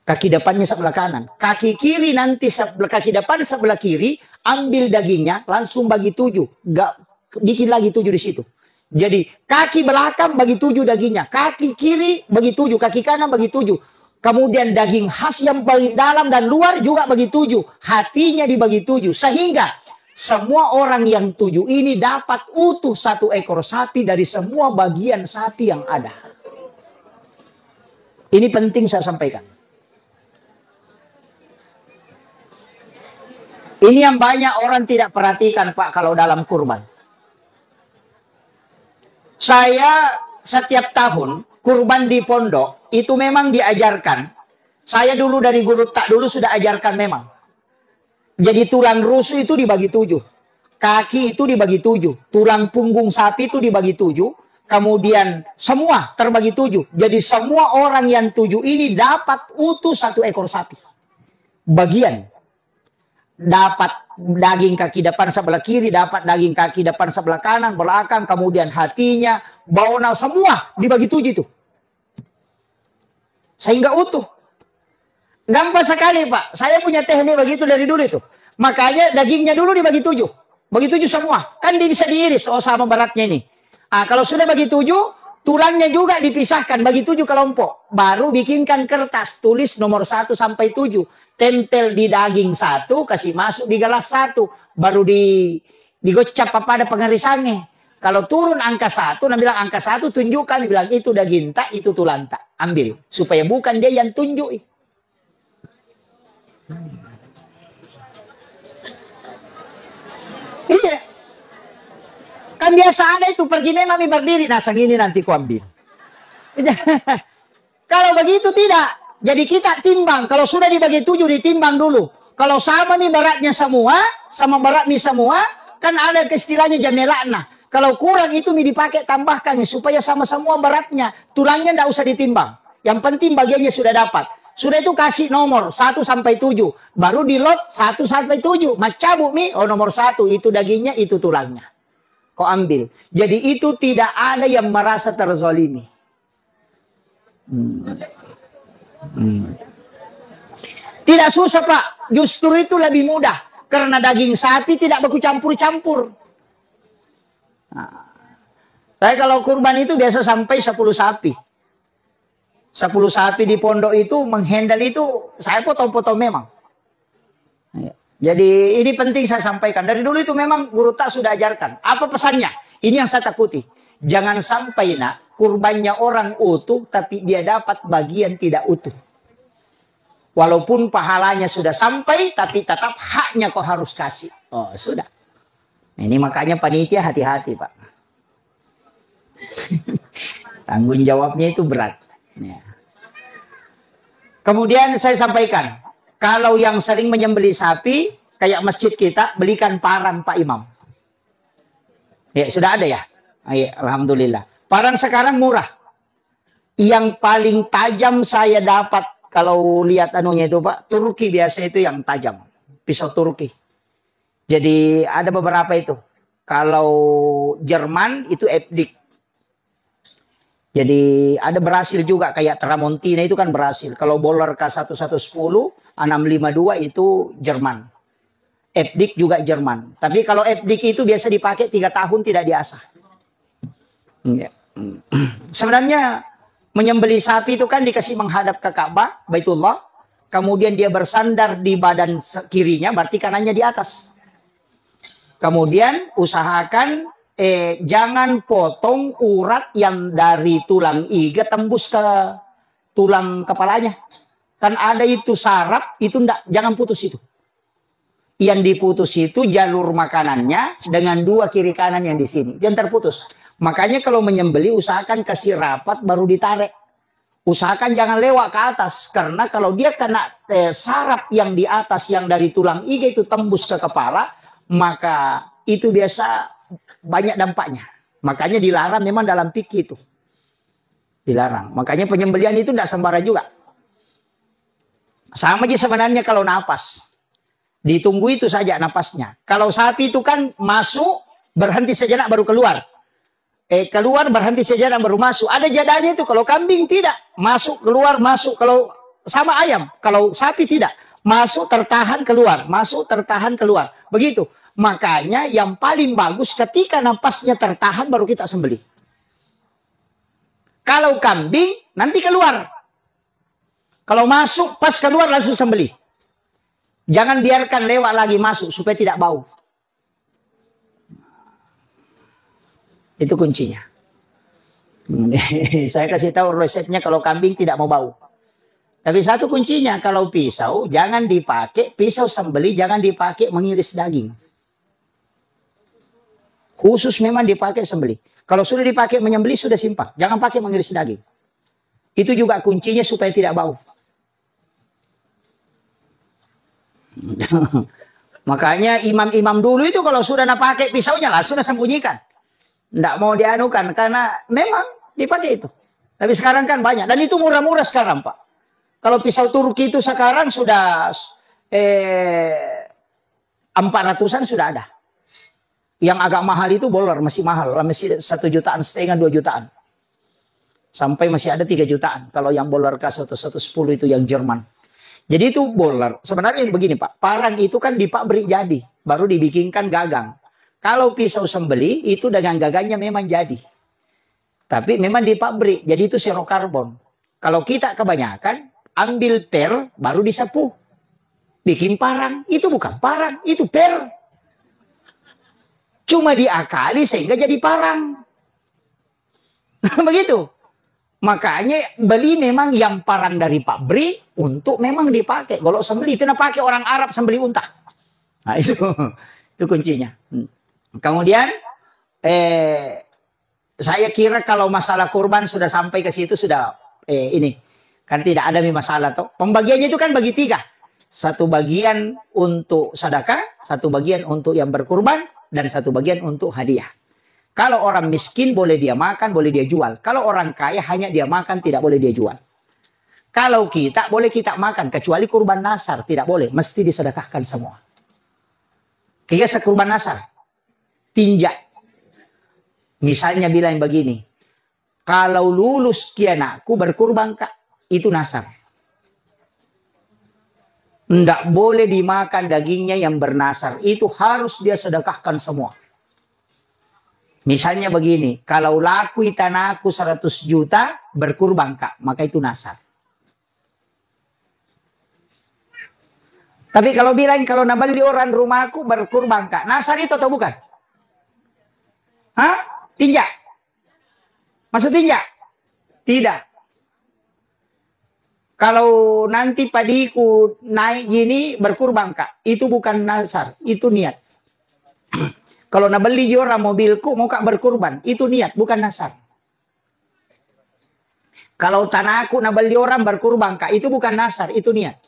B: Kaki depannya sebelah kanan. Kaki kiri nanti, kaki depan sebelah kiri, ambil dagingnya, langsung bagi 7. Gak, bikin lagi 7 di situ. Jadi kaki belakang bagi 7 dagingnya. Kaki kiri bagi 7. Kaki kanan bagi 7. Kemudian daging khas yang paling dalam dan luar juga bagi 7. Hatinya dibagi 7. Sehingga semua orang yang 7 ini dapat utuh 1 ekor sapi dari semua bagian sapi yang ada. Ini penting saya sampaikan. Ini yang banyak orang tidak perhatikan Pak kalau dalam kurban. Saya setiap tahun kurban di pondok itu memang diajarkan. Saya dulu dari guru tak dulu sudah ajarkan memang. Jadi tulang rusuk itu dibagi 7. Kaki itu dibagi 7. Tulang punggung sapi itu dibagi 7. Kemudian semua terbagi 7. Jadi semua orang yang 7 ini dapat utuh 1 ekor sapi. Bagian. Dapat daging kaki depan sebelah kiri, dapat daging kaki depan sebelah kanan, belakang, kemudian hatinya, bawah, semua dibagi 7 itu. Sehingga utuh. Gampang sekali Pak. Saya punya teknik begitu dari dulu itu. Makanya dagingnya dulu dibagi 7. Bagi 7 semua. Kan dia bisa diiris. Oh sama beratnya ini. Kalau sudah bagi 7, tulangnya juga dipisahkan. Bagi 7 kelompok. Baru bikinkan kertas. Tulis nomor 1 sampai 7. Tempel di daging 1, kasih masuk di gelas 1. Baru digocap pada pengerisannya. Kalau turun angka 1, nah bilang angka 1 tunjukkan. Bilang itu daging tak, itu tulang tak. Ambil. Supaya bukan dia yang tunjuk. Iya. Kan biasa ada itu. Pergi mami berdiri. Nah segini nanti ku ambil. Kalau begitu tidak. Jadi kita timbang. Kalau sudah dibagi 7 ditimbang dulu. Kalau sama nih beratnya semua. Sama berat nih semua. Kan ada istilahnya jamelakna. Kalau kurang itu nih dipakai tambahkan. Supaya sama semua beratnya. Tulangnya tidak usah ditimbang. Yang penting bagiannya sudah dapat. Sudah itu kasih nomor 1 sampai 7. Baru di lot 1 sampai 7. Macabuk nih. Oh nomor 1 itu dagingnya itu tulangnya. Kau ambil. Jadi itu tidak ada yang merasa terzolimi. Tidak susah Pak. Justru itu lebih mudah. Karena daging sapi tidak baku campur-campur. Saya kalau kurban itu biasa sampai 10 sapi. 10 sapi di pondok itu menghandle itu saya potong-potong memang. Jadi ini penting saya sampaikan. Dari dulu itu memang guru tak sudah ajarkan. Apa pesannya? Ini yang saya takuti. Jangan sampai nak kurbannya orang utuh tapi dia dapat bagian tidak utuh. Walaupun pahalanya sudah sampai tapi tetap haknya kau harus kasih. Oh sudah. Ini makanya panitia hati-hati Pak. Tanggung jawabnya itu berat. Ya. Kemudian saya sampaikan. Kalau yang sering menyembelih sapi kayak masjid kita belikan parang Pak Imam. Ya sudah ada ya. Ya alhamdulillah. Parang sekarang murah. Yang paling tajam saya dapat kalau lihat anunya itu Pak, Turki biasa itu yang tajam. Pisau Turki. Jadi ada beberapa itu. Kalau Jerman itu Epdik. Jadi ada Brasil juga kayak Tramontina itu kan Brasil. Kalau Boller K1110, 652 itu Jerman. Epdik juga Jerman. Tapi kalau Epdik itu biasa dipakai 3 tahun tidak diasah. Sebenarnya menyembelih sapi itu kan dikasih menghadap ke Ka'bah, Baitullah. Kemudian dia bersandar di badan kirinya, berarti kanannya di atas. Kemudian usahakan jangan potong urat yang dari tulang iga tembus ke tulang kepalanya. Kan ada itu saraf, itu jangan putus itu. Yang diputus itu jalur makanannya dengan dua kiri kanan yang di sini. Jangan terputus. Makanya kalau menyembeli usahakan kasih rapat baru ditarik. Usahakan jangan lewat ke atas. Karena kalau dia kena saraf yang di atas yang dari tulang iga itu tembus ke kepala, maka itu biasa banyak dampaknya. Makanya dilarang memang dalam fikih itu. Dilarang. Makanya penyembelian itu tidak sembarang juga. Sama aja sebenarnya kalau napas. Ditunggu itu saja napasnya. Kalau sapi itu kan masuk, berhenti sejenak baru keluar. Keluar berhenti sejenak baru masuk. Ada jadanya itu. Kalau kambing tidak. Masuk, keluar, masuk. Kalau sama ayam. Kalau sapi tidak. Masuk, tertahan, keluar. Masuk, tertahan, keluar. Begitu. Makanya yang paling bagus ketika napasnya tertahan baru kita sembelih. Kalau kambing nanti keluar. Kalau masuk pas keluar langsung sembelih. Jangan biarkan lewat lagi masuk supaya tidak bau. Itu kuncinya. Saya kasih tahu resepnya kalau kambing tidak mau bau. Tapi satu kuncinya kalau pisau jangan dipakai pisau sembelih, jangan dipakai mengiris daging. Khusus memang dipakai sembelih. Kalau sudah dipakai menyembelih sudah simpang. Jangan pakai mengiris daging. Itu juga kuncinya supaya tidak bau. Makanya imam-imam dulu itu kalau sudah pakai pisaunya lah sudah sembunyikan. Tidak mau dianukan karena memang dipakai itu. Tapi sekarang kan banyak. Dan itu murah-murah sekarang Pak. Kalau pisau Turki itu sekarang sudah 400-an sudah ada. Yang agak mahal itu bolar masih mahal, masih 1,5 jutaan, 2 jutaan. Sampai masih ada 3 jutaan. Kalau yang bolar K1110 itu yang Jerman. Jadi itu bolar. Sebenarnya begini Pak, parang itu kan dipabrik jadi, baru dibikinkan gagang. Kalau pisau sembeli itu dengan gagangnya memang jadi. Tapi memang dipabrik, jadi itu serokarbon. Kalau kita kebanyakan ambil per baru disapu. Bikin parang, itu bukan parang, itu per. Cuma diakali sehingga jadi parang. Begitu. Makanya beli memang yang parang dari pabrik untuk memang dipakai. Kalau sembeli itu pakai orang Arab sembeli unta. Nah itu kuncinya. Kemudian saya kira kalau masalah kurban sudah sampai ke situ sudah ini kan tidak ada masalah toh. Pembagiannya itu kan bagi 3. Satu bagian untuk sedekah, satu bagian untuk yang berkurban, dan satu bagian untuk hadiah. Kalau orang miskin boleh dia makan, boleh dia jual. Kalau orang kaya hanya dia makan, tidak boleh dia jual. Kalau kita boleh kita makan, kecuali kurban nasar tidak boleh, mesti disedekahkan semua. Kayak sekurban nasar, tinjak. Misalnya bilang begini, kalau lulus kianakku berkurban kak, itu nasar. Tidak boleh dimakan dagingnya yang bernasar. Itu harus dia sedekahkan semua. Misalnya begini. Kalau laku tanahku 100 juta. Berkurban kak. Maka itu nasar. Tapi kalau bilang. Kalau nabali orang rumahku berkurban kak. Nasar itu atau bukan? Hah? Tinjak? Maksud tinjak? Tidak. Kalau nanti padiku naik gini berkurban kak, itu bukan nasar, itu niat. Kalau nak beli orang mobilku mau kak berkurban, itu niat, bukan nasar. Kalau tanahku nak beli orang berkurban kak, itu bukan nasar, itu niat.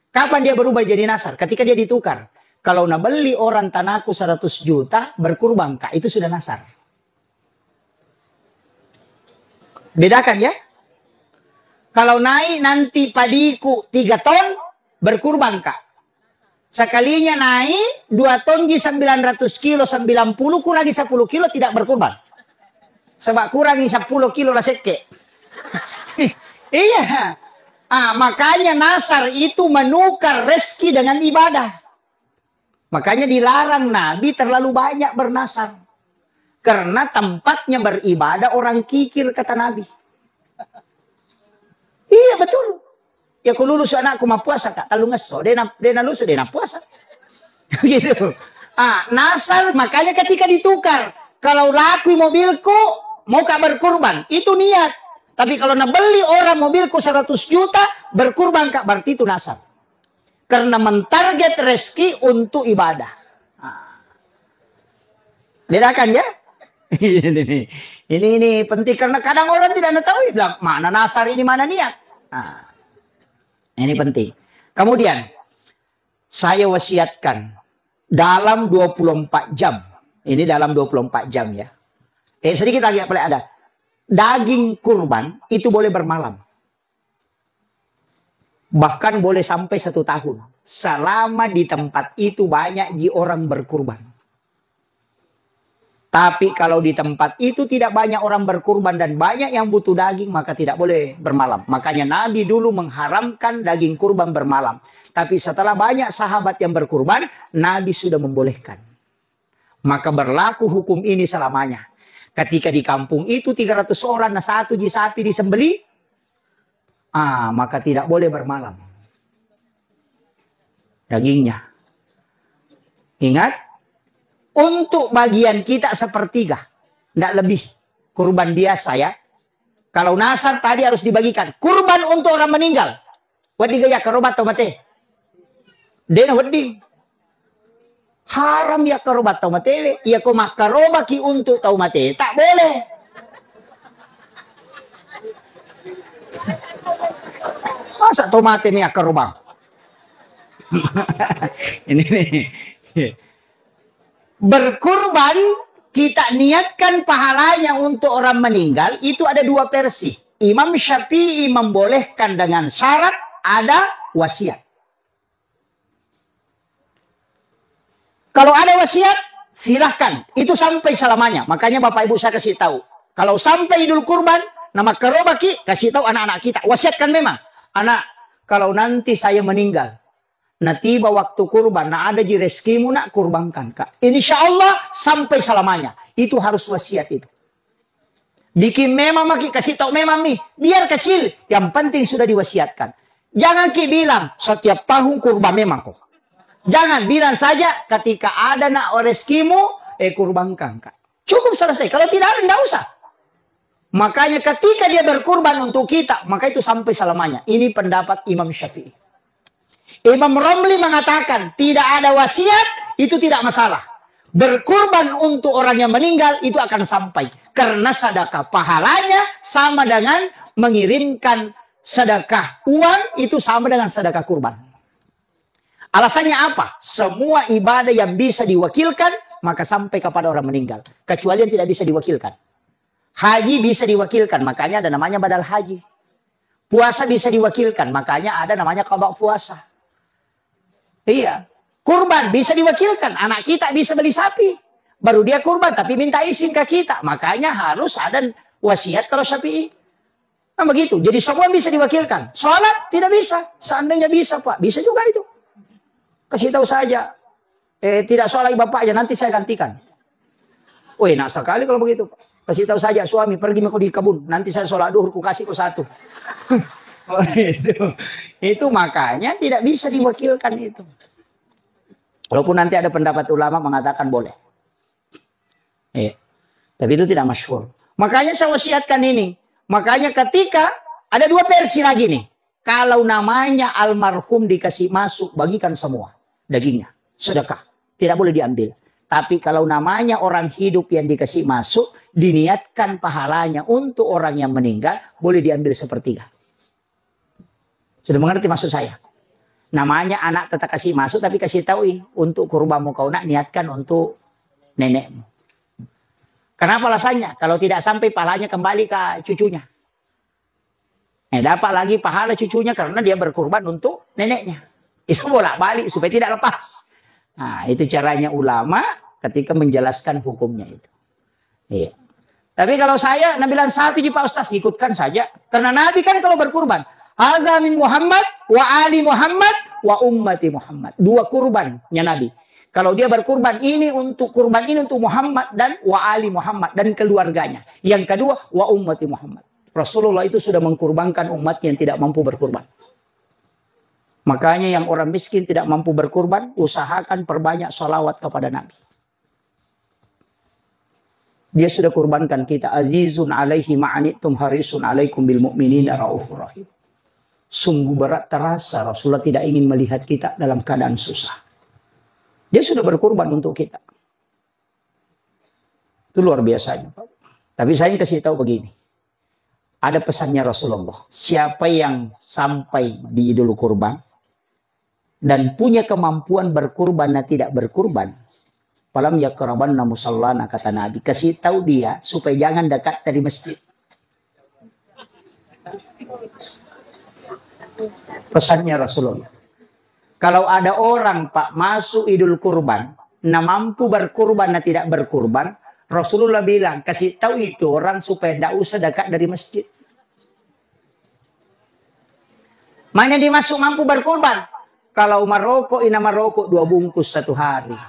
B: Kapan dia berubah jadi nasar? Ketika dia ditukar. Kalau nak beli orang tanahku 100 juta berkurban kak, itu sudah nasar. Bedakan ya. Kalau naik nanti padiku 3 ton, berkurban kak. Sekalinya naik 2 ton 900 kilo, 90 kurangi 10 kilo tidak berkurban. Sebab kurangi 10 kilo lah seke. Iya. Makanya nasar itu menukar rezeki dengan ibadah. Makanya dilarang Nabi terlalu banyak bernasar. Karena tempatnya beribadah orang kikir kata Nabi. Iya betul. Ya aku lulus anakku mau puasa kak. Kalau ngeso, dia lulus dia puasa. Gitu. Nasar, makanya ketika ditukar. Kalau laku mobilku, mau kak berkurban. Itu niat. Tapi kalau beli orang mobilku 100 juta, berkurban kak, berarti itu nasar. Karena mentarget rezeki untuk ibadah. Bedakan ya? ini penting. Karena kadang orang tidak tahu. Bilang, mana nasar ini, mana niat. Ini penting. Kemudian, saya wasiatkan dalam 24 jam. Ini dalam 24 jam ya. Sedikit lagi boleh ada. Daging kurban itu boleh bermalam. Bahkan boleh sampai 1 tahun. Selama di tempat itu banyak orang berkurban. Tapi kalau di tempat itu tidak banyak orang berkurban dan banyak yang butuh daging, maka tidak boleh bermalam. Makanya Nabi dulu mengharamkan daging kurban bermalam. Tapi setelah banyak sahabat yang berkurban, Nabi sudah membolehkan. Maka berlaku hukum ini selamanya. Ketika di kampung itu 300 orang, 1 sapi disembeli, maka tidak boleh bermalam dagingnya. Ingat, untuk bagian kita sepertiga, tidak lebih. Kurban biasa ya. Kalau nasar tadi harus dibagikan. Kurban untuk orang meninggal. Wadi gaya karobat atau mati. Dena wadi. Haram ya karobat atau mati. Ya kau makarobaki untuk tau mati. Tak boleh. Masa tau mati ni akarobang? Ini nih. Berkurban kita niatkan pahalanya untuk orang meninggal itu ada 2 versi. Imam Syafi'i membolehkan dengan syarat ada wasiat. Kalau ada wasiat silahkan, itu sampai selamanya. Makanya Bapak Ibu saya kasih tahu, kalau sampai Idul Kurban nama kerobaki kasih tahu anak-anak kita, wasiatkan memang. Anak, kalau nanti saya meninggal, nah tiba waktu kurban, nah ada di rezekimu nak kurbankan kak. Insya Allah sampai selamanya. Itu harus wasiat itu. Bikin memang maki kasih tahu memang nih. Biar kecil. Yang penting sudah diwasiatkan. Jangan ki bilang setiap tahun kurban memang kok. Jangan bilang saja ketika ada nak rezekimu kurbankan kak. Cukup selesai. Kalau tidak ada tidak usah. Makanya ketika dia berkurban untuk kita, maka itu sampai selamanya. Ini pendapat Imam Syafi'i. Imam Romli mengatakan tidak ada wasiat itu tidak masalah. Berkurban untuk orang yang meninggal itu akan sampai. Karena sedekah pahalanya sama dengan mengirimkan sedekah uang itu sama dengan sedekah kurban. Alasannya apa? Semua ibadah yang bisa diwakilkan maka sampai kepada orang meninggal. Kecuali yang tidak bisa diwakilkan. Haji bisa diwakilkan, makanya ada namanya badal haji. Puasa bisa diwakilkan, makanya ada namanya qada puasa. Iya. Kurban bisa diwakilkan. Anak kita bisa beli sapi. Baru dia kurban tapi minta izin ke kita. Makanya harus ada wasiat kalau Syafi'i. Nah begitu. Jadi semua bisa diwakilkan. Sholat tidak bisa. Seandainya bisa Pak. Bisa juga itu. Kasih tahu saja. Tidak sholat bapak aja. Nanti saya gantikan. Wih enak sekali kalau begitu Pak. Kasih tahu saja suami pergi mau di kebun. Nanti saya sholat duhur ku kasih ku 1. Itu makanya tidak bisa diwakilkan itu. Walaupun nanti ada pendapat ulama mengatakan boleh. Tapi itu tidak masyhur. Makanya saya wasiatkan ini. Makanya ketika ada 2 versi lagi nih. Kalau namanya almarhum dikasih masuk, bagikan semua dagingnya. Sedekah. Tidak boleh diambil. Tapi kalau namanya orang hidup yang dikasih masuk, diniatkan pahalanya untuk orang yang meninggal, boleh diambil sepertiga. Sudah mengerti maksud saya? Namanya anak tetap kasih masuk, tapi kasih tahu untuk kurbanmu kau nak niatkan untuk nenekmu. Kenapa alasannya? Kalau tidak sampai pahalanya kembali ke cucunya. Dapat lagi pahala cucunya karena dia berkurban untuk neneknya. Itu bolak-balik supaya tidak lepas. Nah, itu caranya ulama ketika menjelaskan hukumnya itu. Iya. Tapi kalau saya, Nabi bilang 1 Pak Ustaz, ikutkan saja. Karena Nabi kan kalau berkurban, Haza min Muhammad, wa ali Muhammad, wa ummati Muhammad. 2 kurbannya Nabi. Kalau dia berkurban, ini untuk kurban ini untuk Muhammad dan wa ali Muhammad dan keluarganya. Yang kedua, wa ummati Muhammad. Rasulullah itu sudah mengkurbankan umatnya yang tidak mampu berkurban. Makanya yang orang miskin tidak mampu berkurban, usahakan perbanyak sholawat kepada Nabi. Dia sudah kurbankan kita. Azizun alaihi ma'anitum harisun alaikum bil mu'minina raufur rahim. Sungguh berat terasa Rasulullah tidak ingin melihat kita dalam keadaan susah. Dia sudah berkurban untuk kita. Itu luar biasanya, Pak. Tapi saya kasih tahu begini. Ada pesannya Rasulullah. Siapa yang sampai di Idul Kurban dan punya kemampuan berkurban dan tidak berkurban, falam yaqrabanna musallana, kata Nabi. Kasih tahu dia supaya jangan dekat dari masjid. Pesannya Rasulullah. Kalau ada orang, Pak, masuk Idul Kurban, nah mampu berkurban dan tidak berkurban, Rasulullah bilang, kasih tahu itu orang supaya tidak usah dekat dari masjid. Mana dimasuk mampu berkurban? Kalau merokok, ina merokok 2 bungkus 1 hari.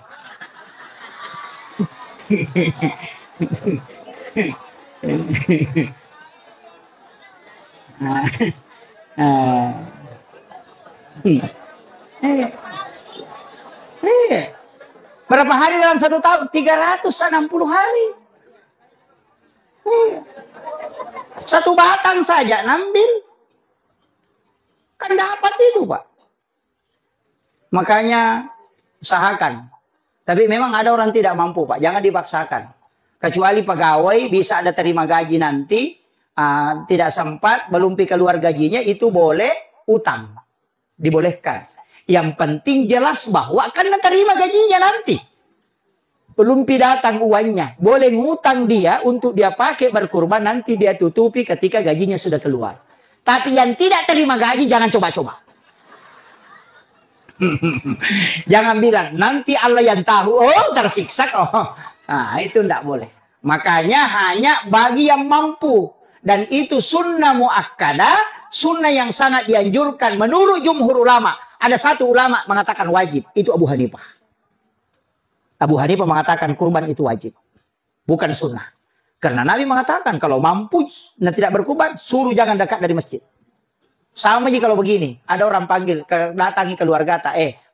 B: Berapa hari dalam 1 tahun? 360 hari. 1 batang saja ambil. Kan dapat itu, Pak. Makanya usahakan. Tapi memang ada orang tidak mampu, Pak. Jangan dipaksakan. Kecuali pegawai bisa ada terima gaji nanti. Tidak sempat, belum keluar gajinya, itu boleh utang. Dibolehkan. Yang penting jelas bahwa akan terima gajinya nanti. Belum datang uangnya. Boleh ngutang dia untuk dia pakai berkurban, nanti dia tutupi ketika gajinya sudah keluar. Tapi yang tidak terima gaji jangan coba-coba. Jangan bilang nanti Allah yang tahu, oh tersiksa kok. Nah, itu tidak boleh. Makanya hanya bagi yang mampu. Dan itu sunnah muakkadah, sunnah yang sangat dianjurkan menurut jumhur ulama. Ada 1 ulama mengatakan wajib, itu Abu Hanifah. Abu Hanifah mengatakan kurban itu wajib, bukan sunnah. Karena Nabi mengatakan kalau mampu dan tidak berkurban, suruh jangan dekat dari masjid. Sama aja kalau begini, ada orang panggil, datangi keluarga,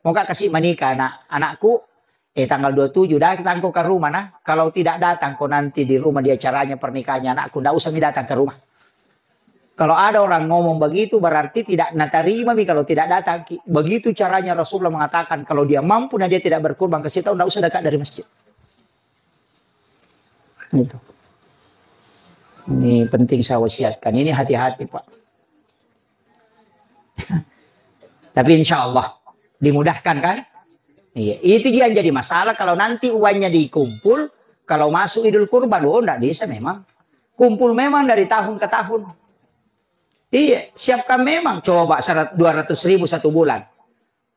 B: mau gak kasih menikah anakku, tanggal 27, datang kau ke rumah, nah. Kalau tidak datang kau nanti di rumah dia acaranya pernikahannya anakku, tidak usah datang ke rumah. Kalau ada orang ngomong begitu, berarti tidak terima kalau tidak datang. Begitu caranya Rasulullah mengatakan, kalau dia mampu dan dia tidak berkurban, kasih tahu, tidak usah dekat dari masjid. Itu. Ini penting saya wasiatkan. Ini hati-hati, Pak. Tapi insya Allah dimudahkan kan? Iya. Itu dia yang jadi masalah kalau nanti uangnya dikumpul, kalau masuk Idul Kurban, tidak bisa memang. Kumpul memang dari tahun ke tahun. Iya, siapkan memang. Coba 200.000 1 bulan.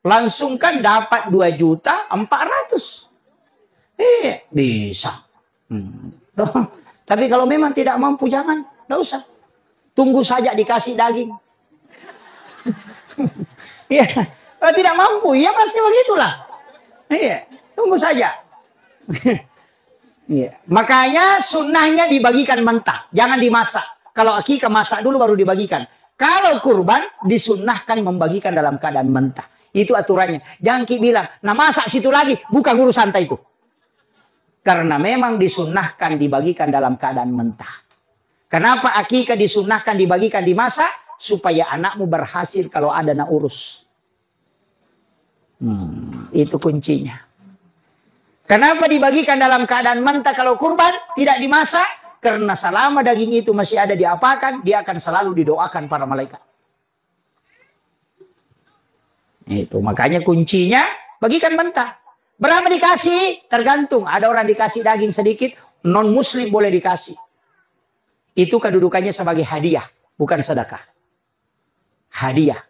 B: Langsung kan dapat 2.400.000. Iya, bisa. Tapi kalau memang tidak mampu, jangan. Tidak usah. Tunggu saja dikasih daging. Iya. Kalau tidak mampu, ya pasti begitulah. Iya, tunggu saja. Iya. Makanya sunnahnya dibagikan mentah. Jangan dimasak. Kalau akikah masak dulu baru dibagikan. Kalau kurban disunnahkan membagikan dalam keadaan mentah. Itu aturannya. Jangan bilang, nah masak situ lagi. Bukan urusan itu. Karena memang disunnahkan dibagikan dalam keadaan mentah. Kenapa akikah disunnahkan dibagikan dimasak? Supaya anakmu berhasil kalau ada nak urus. Itu kuncinya. Kenapa dibagikan dalam keadaan mentah kalau kurban? Tidak dimasak. Karena selama daging itu masih ada diapakan, dia akan selalu didoakan para malaikat. Itu makanya kuncinya bagikan mentah. Berapa dikasih? Tergantung. Ada orang dikasih daging sedikit, non muslim boleh dikasih. Itu kedudukannya sebagai hadiah, bukan sedekah. Hadiah.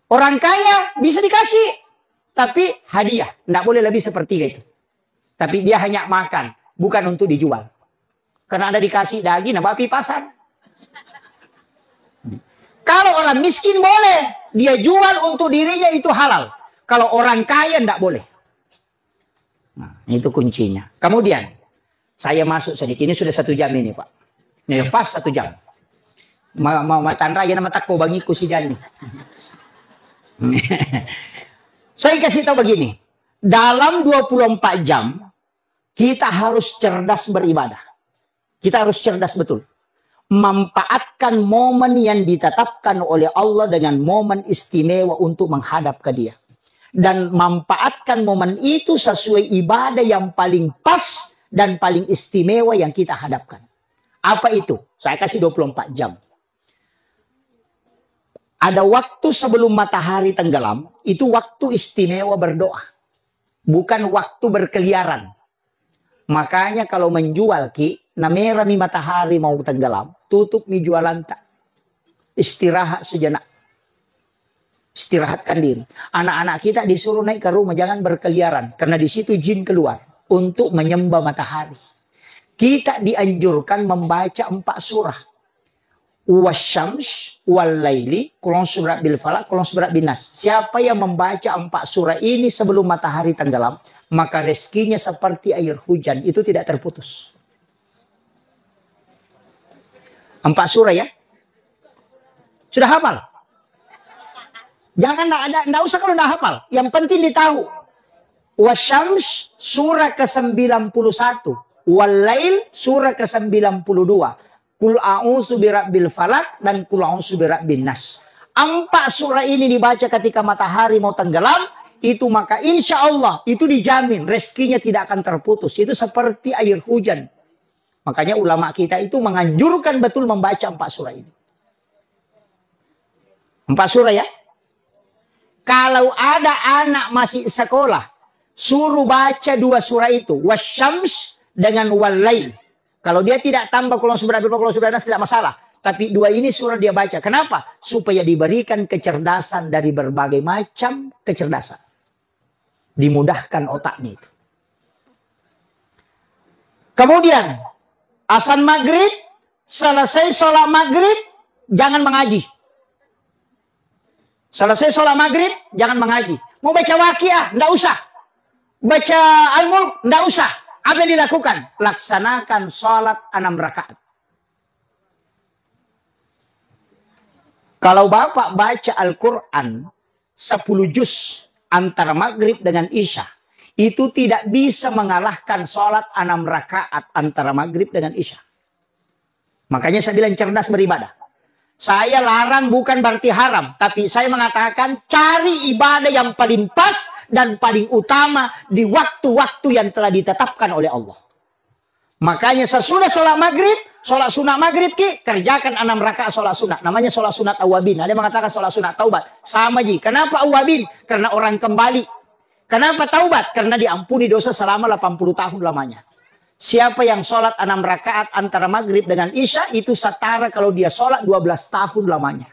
B: Orang kaya bisa dikasih, tapi hadiah. Tidak boleh lebih seperti itu. Tapi dia hanya makan, bukan untuk dijual. Karena ada dikasih daging, babi pasar. Kalau orang miskin boleh. Dia jual untuk dirinya itu halal. Kalau orang kaya tidak boleh. Nah, itu kuncinya. Kemudian, saya masuk sedikit. Ini sudah 1 jam ini, Pak. Ini pas 1 jam. Mau matan raya nama takko bangiku si Jani. Saya kasih tahu begini. Dalam 24 jam, kita harus cerdas beribadah. Kita harus cerdas betul. Memanfaatkan momen yang ditetapkan oleh Allah dengan momen istimewa untuk menghadap ke Dia. Dan manfaatkan momen itu sesuai ibadah yang paling pas dan paling istimewa yang kita hadapkan. Apa itu? Saya kasih 24 jam. Ada waktu sebelum matahari tenggelam, itu waktu istimewa berdoa. Bukan waktu berkeliaran. Makanya kalau menjual namera mi matahari mau tenggelam, tutup mi jualan tak. Istirahat sejenak. Istirahatkan diri. Anak-anak kita disuruh naik ke rumah, jangan berkeliaran. Karena di situ jin keluar untuk menyembah matahari. Kita dianjurkan membaca 4 surah. Wasyams, wal-laili, kulon surat bil falak, kulon surat bin nas. Siapa yang membaca 4 surah ini sebelum matahari tenggelam, maka rezekinya seperti air hujan, itu tidak terputus. 4 surah ya. Sudah hafal? Jangan enggak usah kalau enggak hafal. Yang penting ditahu. Wasyams surah ke-91, wal-lail surah ke-92. Kul a'udzu birabbil falak dan kul a'udzu birabbin nas. 4 surah ini dibaca ketika matahari mau tenggelam, itu maka insya Allah itu dijamin rezekinya tidak akan terputus. Itu seperti air hujan. Makanya ulama kita itu menganjurkan betul membaca 4 surah ini. 4 surah ya. Kalau ada anak masih sekolah, suruh baca 2 surah itu, wasyams dengan wal-lail. Kalau dia tidak tambah kulon subhanallah tidak masalah. Tapi 2 ini surah dia baca. Kenapa? Supaya diberikan kecerdasan dari berbagai macam kecerdasan. Dimudahkan otaknya itu. Kemudian, azan maghrib, selesai sholat maghrib, jangan mengaji. Selesai sholat maghrib, jangan mengaji. Mau baca Waqiah, enggak usah. Baca Al-Mulk, enggak usah. Apa yang dilakukan? Laksanakan sholat 6 rakaat. Kalau Bapak baca Al-Quran 10 juz antara maghrib dengan isya, itu tidak bisa mengalahkan sholat 6 rakaat antara maghrib dengan isya. Makanya saya bilang cerdas beribadah. Saya larang bukan berarti haram, tapi saya mengatakan cari ibadah yang paling pas dan paling utama di waktu-waktu yang telah ditetapkan oleh Allah. Makanya sesudah sholat maghrib, sholat sunat maghrib kerjakan 6 rakaat sholat sunat. Namanya sholat sunat awabin. Ada yang mengatakan sholat sunat taubat. Sama ji. Kenapa awabin? Karena orang kembali. Kenapa taubat? Karena diampuni dosa selama 80 tahun lamanya. Siapa yang sholat 6 rakaat antara maghrib dengan isya, itu setara kalau dia sholat 12 tahun lamanya.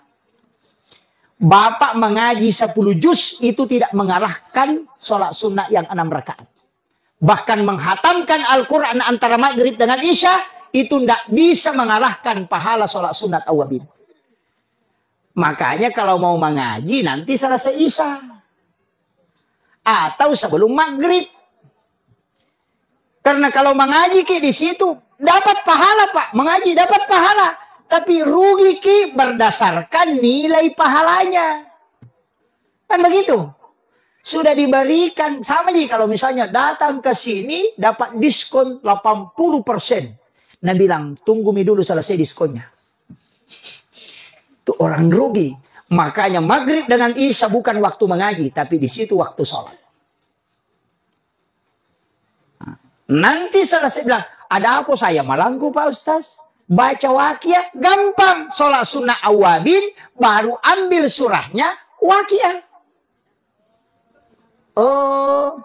B: Bapak mengaji 10 juz, itu tidak mengalahkan sholat sunnah yang 6 rakaat. Bahkan menghatamkan Al-Quran antara maghrib dengan isya, itu tidak bisa mengalahkan pahala sholat sunat awabin. Makanya kalau mau mengaji, nanti selesai isya. Atau sebelum maghrib. Karena kalau mengaji di situ dapat pahala Pak, mengaji dapat pahala, tapi rugi berdasarkan nilai pahalanya. Kan begitu. Sudah diberikan sama kalau misalnya datang ke sini dapat diskon 80%. Nah bilang tunggu dulu selesai diskonnya. Itu orang rugi. Makanya maghrib dengan isya bukan waktu mengaji, tapi di situ waktu sholat. Nanti selesai bilang, ada apa saya malangku Pak Ustaz? Baca Waqiah, gampang. Sholat sunnah awabin, baru ambil surahnya Waqiah. Oh.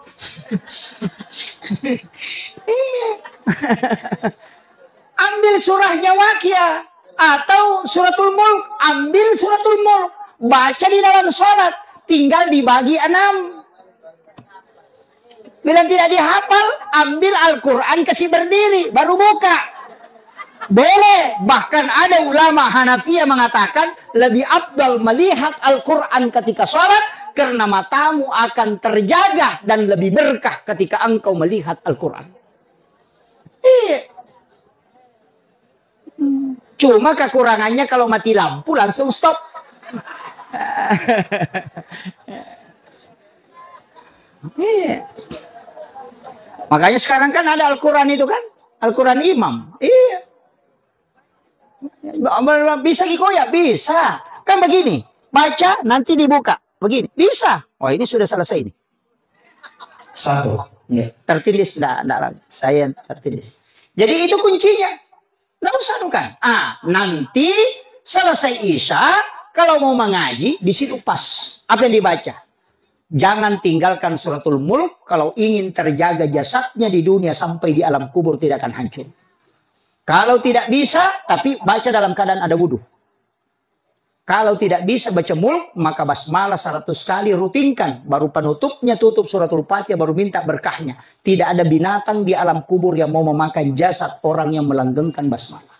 B: Ambil surahnya Waqiah. Atau suratul Mulk, ambil suratul Mulk. Baca di dalam sholat, tinggal dibagi 6. Bila tidak dihafal, ambil Al-Quran kasih berdiri, baru buka. Boleh. Bahkan ada ulama Hanafiya mengatakan, lebih afdal melihat Al-Quran ketika sholat, karena matamu akan terjaga dan lebih berkah ketika engkau melihat Al-Quran. Cuma kekurangannya kalau mati lampu langsung stop. Iya. Makanya sekarang kan ada Al-Quran itu kan, Al-Quran Imam. Iya. Bisa dikoyak, bisa. Kan begini, baca nanti dibuka, begini, bisa. Oh ini sudah selesai ini. Satu. Ya. Tertulis, enggak, saya tertulis. Jadi itu kuncinya. Nggak usah kan. Nanti selesai Isya, kalau mau mengaji, di situ pas. Apa yang dibaca? Jangan tinggalkan suratul Mulk kalau ingin terjaga jasadnya di dunia sampai di alam kubur tidak akan hancur. Kalau tidak bisa, tapi baca dalam keadaan ada wudhu. Kalau tidak bisa baca Mulk, maka basmalah 100 kali rutinkan. Baru penutupnya tutup suratul Fatihah, baru minta berkahnya. Tidak ada binatang di alam kubur yang mau memakan jasad orang yang melanggengkan basmalah.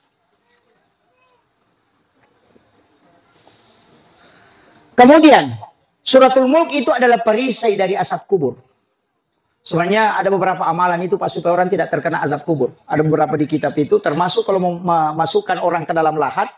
B: Kemudian, suratul Mulk itu adalah perisai dari azab kubur. Sebenarnya ada beberapa amalan itu Pak supaya orang tidak terkena azab kubur. Ada beberapa di kitab itu, termasuk kalau memasukkan orang ke dalam lahat,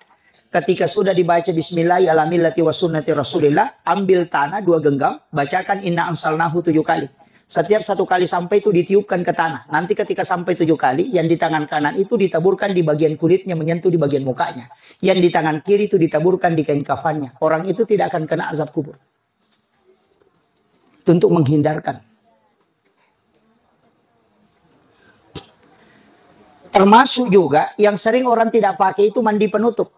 B: ketika sudah dibaca Bismillahirrahmanirrahim ala millati wa sunnati Rasulillah, ambil tanah 2 genggam, bacakan inna ansalnahu 7 kali. Setiap 1 kali sampai itu ditiupkan ke tanah. Nanti ketika sampai 7 kali, yang di tangan kanan itu ditaburkan di bagian kulitnya menyentuh di bagian mukanya. Yang di tangan kiri itu ditaburkan di kain kafannya. Orang itu tidak akan kena azab kubur. Itu untuk menghindarkan. Termasuk juga yang sering orang tidak pakai itu mandi penutup.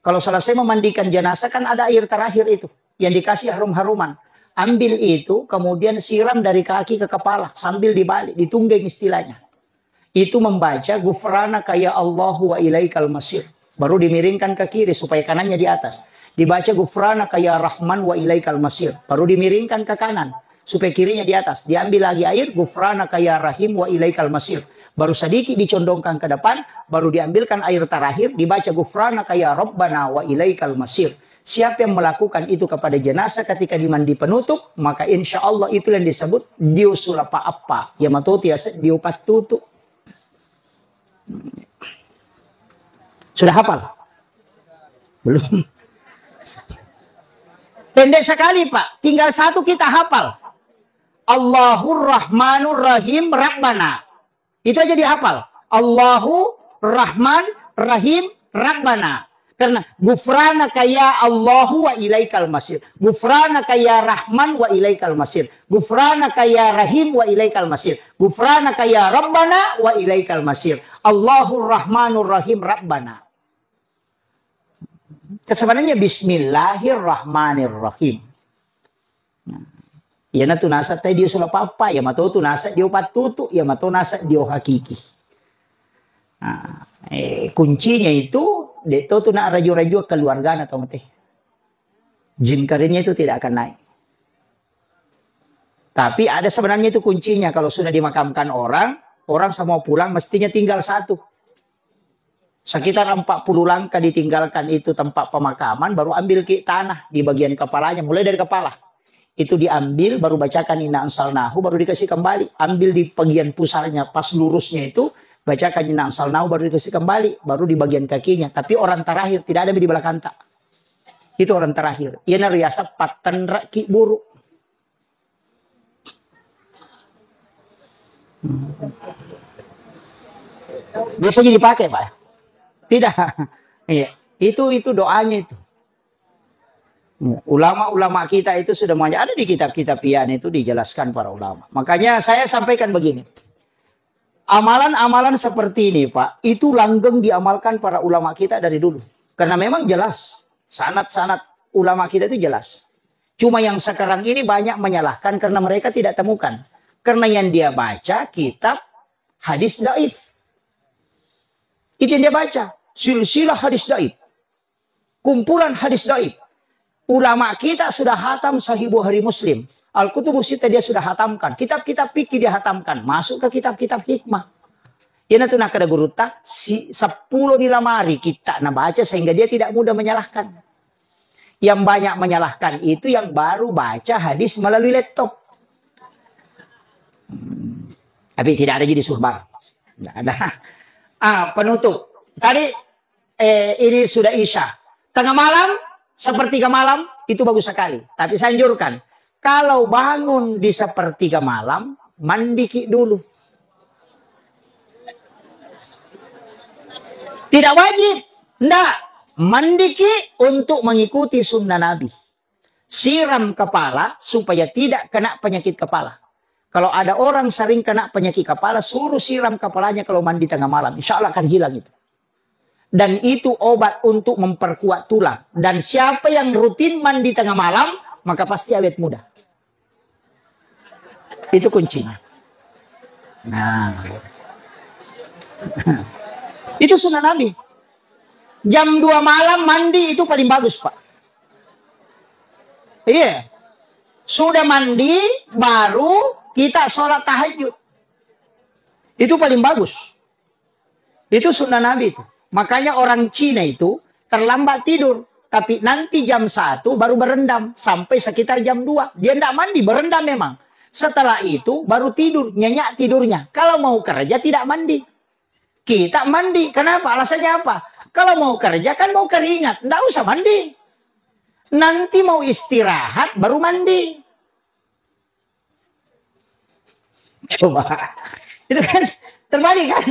B: Kalau selesai memandikan jenazah kan ada air terakhir itu. Yang dikasih harum-haruman. Ambil itu kemudian siram dari kaki ke kepala. Sambil dibalik. Ditunggeng istilahnya. Itu membaca Gufranaka ya Allahu wa ilaikal masir. Baru dimiringkan ke kiri supaya kanannya di atas. Dibaca Gufranaka ya Rahman wa ilaikal masir. Baru dimiringkan ke kanan. Supaya kirinya di atas. Diambil lagi air. Gufranaka ya Rahim wa ilaikal masir. Baru sedikit dicondongkan ke depan, baru diambilkan air terakhir, dibaca Gufranaka ya Rabbana wa ilaikal masir. Siapa yang melakukan itu kepada jenazah ketika dimandi penutup, maka insya Allah itu yang disebut diusulapa apa. Ya matoti ya diopat tutup. Sudah hafal? Belum. Pendek sekali Pak, tinggal 1 kita hafal. Allahur Rahmanur Rahim Rabbana. Itu aja dihafal. Allahu Rahman Rahim Rabbana. Karena Gufranaka ya Allahu wa ilaikal masir. Gufranaka ya Rahman wa ilaikal masir. Gufranaka ya Rahim wa ilaikal masir. Gufranaka ya Rabbana wa ilaikal masir. Allahu Rahmanur Rahim Rabbana. Sebenarnya Bismillahirrahmanirrahim. Ya na tu nasa tayo Diyos wala papa, ya mato tu nasa Dio patutu, ya mato nasa Dio hakiki. Kuncinya itu, dito tu na radyo-radyo keluarga na to mati. Jin karirnya itu tidak akan naik. Tapi ada sebenarnya itu kuncinya, kalau sudah dimakamkan orang semua pulang mestinya tinggal 1. Sekitar 40 langkah ditinggalkan itu tempat pemakaman, baru ambil tanah di bagian kepalanya, mulai dari kepala. Itu diambil, baru bacakan inna ansalnahu, baru dikasih kembali. Ambil di bagian pusarnya, pas lurusnya itu, bacakan inna ansalnahu, baru dikasih kembali. Baru di bagian kakinya. Tapi orang terakhir, tidak ada di belakang tak. Itu orang terakhir. Ia riasa patan raki buruk. Biasanya dipakai Pak. Tidak. Iya. Itu doanya itu. Ulama-ulama kita itu sudah ada di kitab-kitab pian itu dijelaskan para ulama. Makanya saya sampaikan begini. Amalan-amalan seperti ini Pak, itu langgeng diamalkan para ulama kita dari dulu. Karena memang jelas, sanad-sanad ulama kita itu jelas. Cuma yang sekarang ini banyak menyalahkan karena mereka tidak temukan. Karena yang dia baca kitab hadis daif. Itu yang dia baca. Silsilah hadis daif. Kumpulan hadis daif. Ulama kita sudah hatam Sahih Bukhari Muslim. Al-Kutubus Sittah dia sudah hatamkan. Kitab-kitab fikih dia hatamkan. Masuk ke kitab-kitab hikmah. Yana tu nak ada guru tak 10 di lamari kita nak baca sehingga dia tidak mudah menyalahkan. Yang banyak menyalahkan itu yang baru baca hadis melalui laptop. Tapi tidak ada jadi surbar. Tidak ada. Penutup. Tadi ini sudah Isya. Tengah malam sepertiga malam, itu bagus sekali. Tapi saya anjurkan, kalau bangun di sepertiga malam, mandi dulu. Tidak wajib. Tidak. Mandi untuk mengikuti sunnah Nabi. Siram kepala supaya tidak kena penyakit kepala. Kalau ada orang sering kena penyakit kepala, suruh siram kepalanya kalau mandi tengah malam. Insya Allah akan hilang itu. Dan itu obat untuk memperkuat tulang. Dan siapa yang rutin mandi tengah malam, maka pasti awet muda. Itu kuncinya. Nah. Itu sunnah Nabi. Jam 2 malam mandi itu paling bagus, Pak. Iya. Sudah mandi, baru kita sholat tahajud. Itu paling bagus. Itu sunnah Nabi itu. Makanya orang Cina itu terlambat tidur. Tapi nanti jam 1 baru berendam. Sampai sekitar jam 2. Dia tidak mandi, berendam memang. Setelah itu baru tidur, nyenyak tidurnya. Kalau mau kerja tidak mandi. Kita mandi. Kenapa? Alasannya apa? Kalau mau kerja kan mau keringat. Tidak usah mandi. Nanti mau istirahat baru mandi. Coba. Itu kan terbalik kan?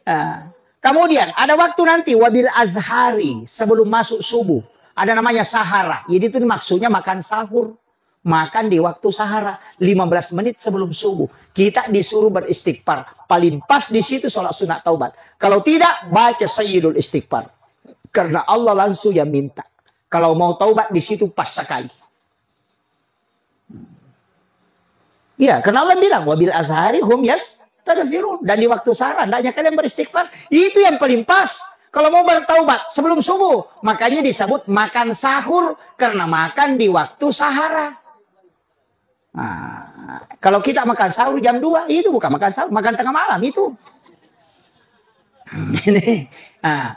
B: Nah, kemudian ada waktu nanti wabil azhari sebelum masuk subuh. Ada namanya sahara. Jadi itu maksudnya makan sahur. Makan di waktu sahara 15 menit sebelum subuh. Kita disuruh beristighfar. Paling pas di situ sholat sunat taubat. Kalau tidak, baca sayyidul istighfar. Karena Allah langsung yang minta. Kalau mau taubat di situ pas sekali. Ya, karena Allah bilang wabil azhari hum yastaghfirun. Dan di waktu sahara hendaknya kalian beristighfar. Itu yang paling pas. Kalau mau bertaubat sebelum subuh, makanya disebut makan sahur karena makan di waktu sahara. Nah, kalau kita makan sahur jam 2, itu bukan makan sahur, makan tengah malam itu. Nah,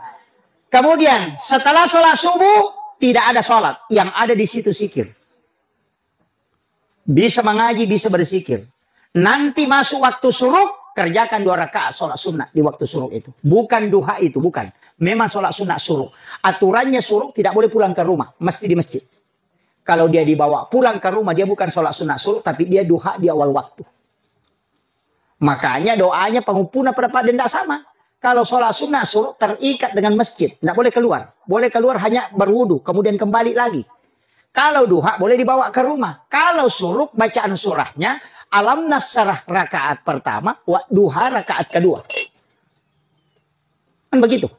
B: kemudian setelah sholat subuh tidak ada sholat, yang ada di situ zikir. Bisa mengaji, bisa berzikir. Nanti masuk waktu syuruk, kerjakan 2 rakaat sholat sunnah di waktu syuruk itu. Bukan duha itu, bukan. Memang sholat sunnah syuruk. Aturannya syuruk tidak boleh pulang ke rumah, mesti di masjid. Kalau dia dibawa pulang ke rumah, dia bukan sholat sunnah syuruk, tapi dia duha di awal waktu. Makanya doanya pengumpuna pada tidak sama. Kalau sholat sunnah syuruk terikat dengan masjid, tidak boleh keluar. Boleh keluar hanya berwudu, kemudian kembali lagi. Kalau duha boleh dibawa ke rumah. Kalau syuruk bacaan surahnya, alam nasrah rakaat pertama, wa duha rakaat kedua. Kan begitu.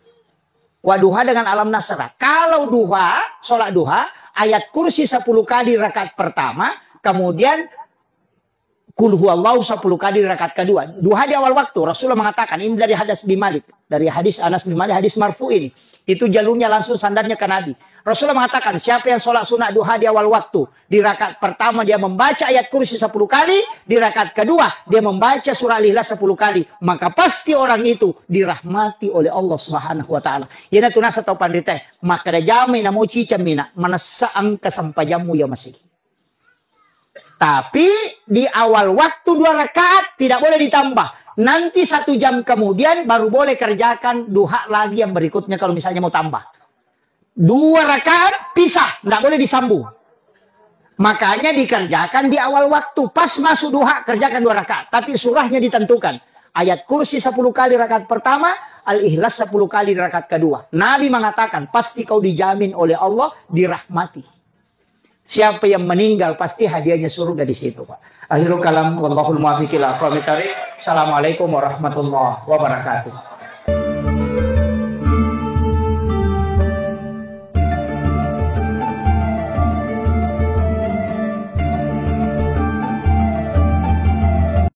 B: Wa duha dengan alam nasrah. Kalau duha, sholat duha, ayat kursi 10 kali rakaat pertama, kemudian kul huwallahu 10 kali rakaat kedua. Duha di awal waktu. Rasulullah mengatakan, ini dari hadis bin Malik, dari hadis Anas bin Malik, hadis marfu ini. Itu jalurnya langsung sandarnya ke Nabi. Rasulullah mengatakan, siapa yang sholat sunat duha di awal waktu, di rakaat pertama dia membaca ayat kursi 10 kali, di rakaat kedua dia membaca surah Al-Ikhlas 10 kali, maka pasti orang itu dirahmati oleh Allah Subhanahu wa taala. Yana tunasa tau pandita, maka da jamai na mo cicamina, manasaang kasampajamu ya masih. Tapi di awal waktu 2 rakaat tidak boleh ditambah. Nanti 1 jam kemudian baru boleh kerjakan duha lagi yang berikutnya kalau misalnya mau tambah. 2 rakaat pisah, tidak boleh disambung. Makanya dikerjakan di awal waktu. Pas masuk duha, kerjakan 2 rakaat. Tapi surahnya ditentukan. Ayat kursi 10 kali rakaat pertama, Al-Ikhlas 10 kali rakaat kedua. Nabi mengatakan, pasti kau dijamin oleh Allah dirahmati. Siapa yang meninggal pasti hadiahnya surga di situ, Pak. Akhirul kalam, wallahul muwaffiq ila aqwamit thariq. Assalamualaikum warahmatullahi wabarakatuh.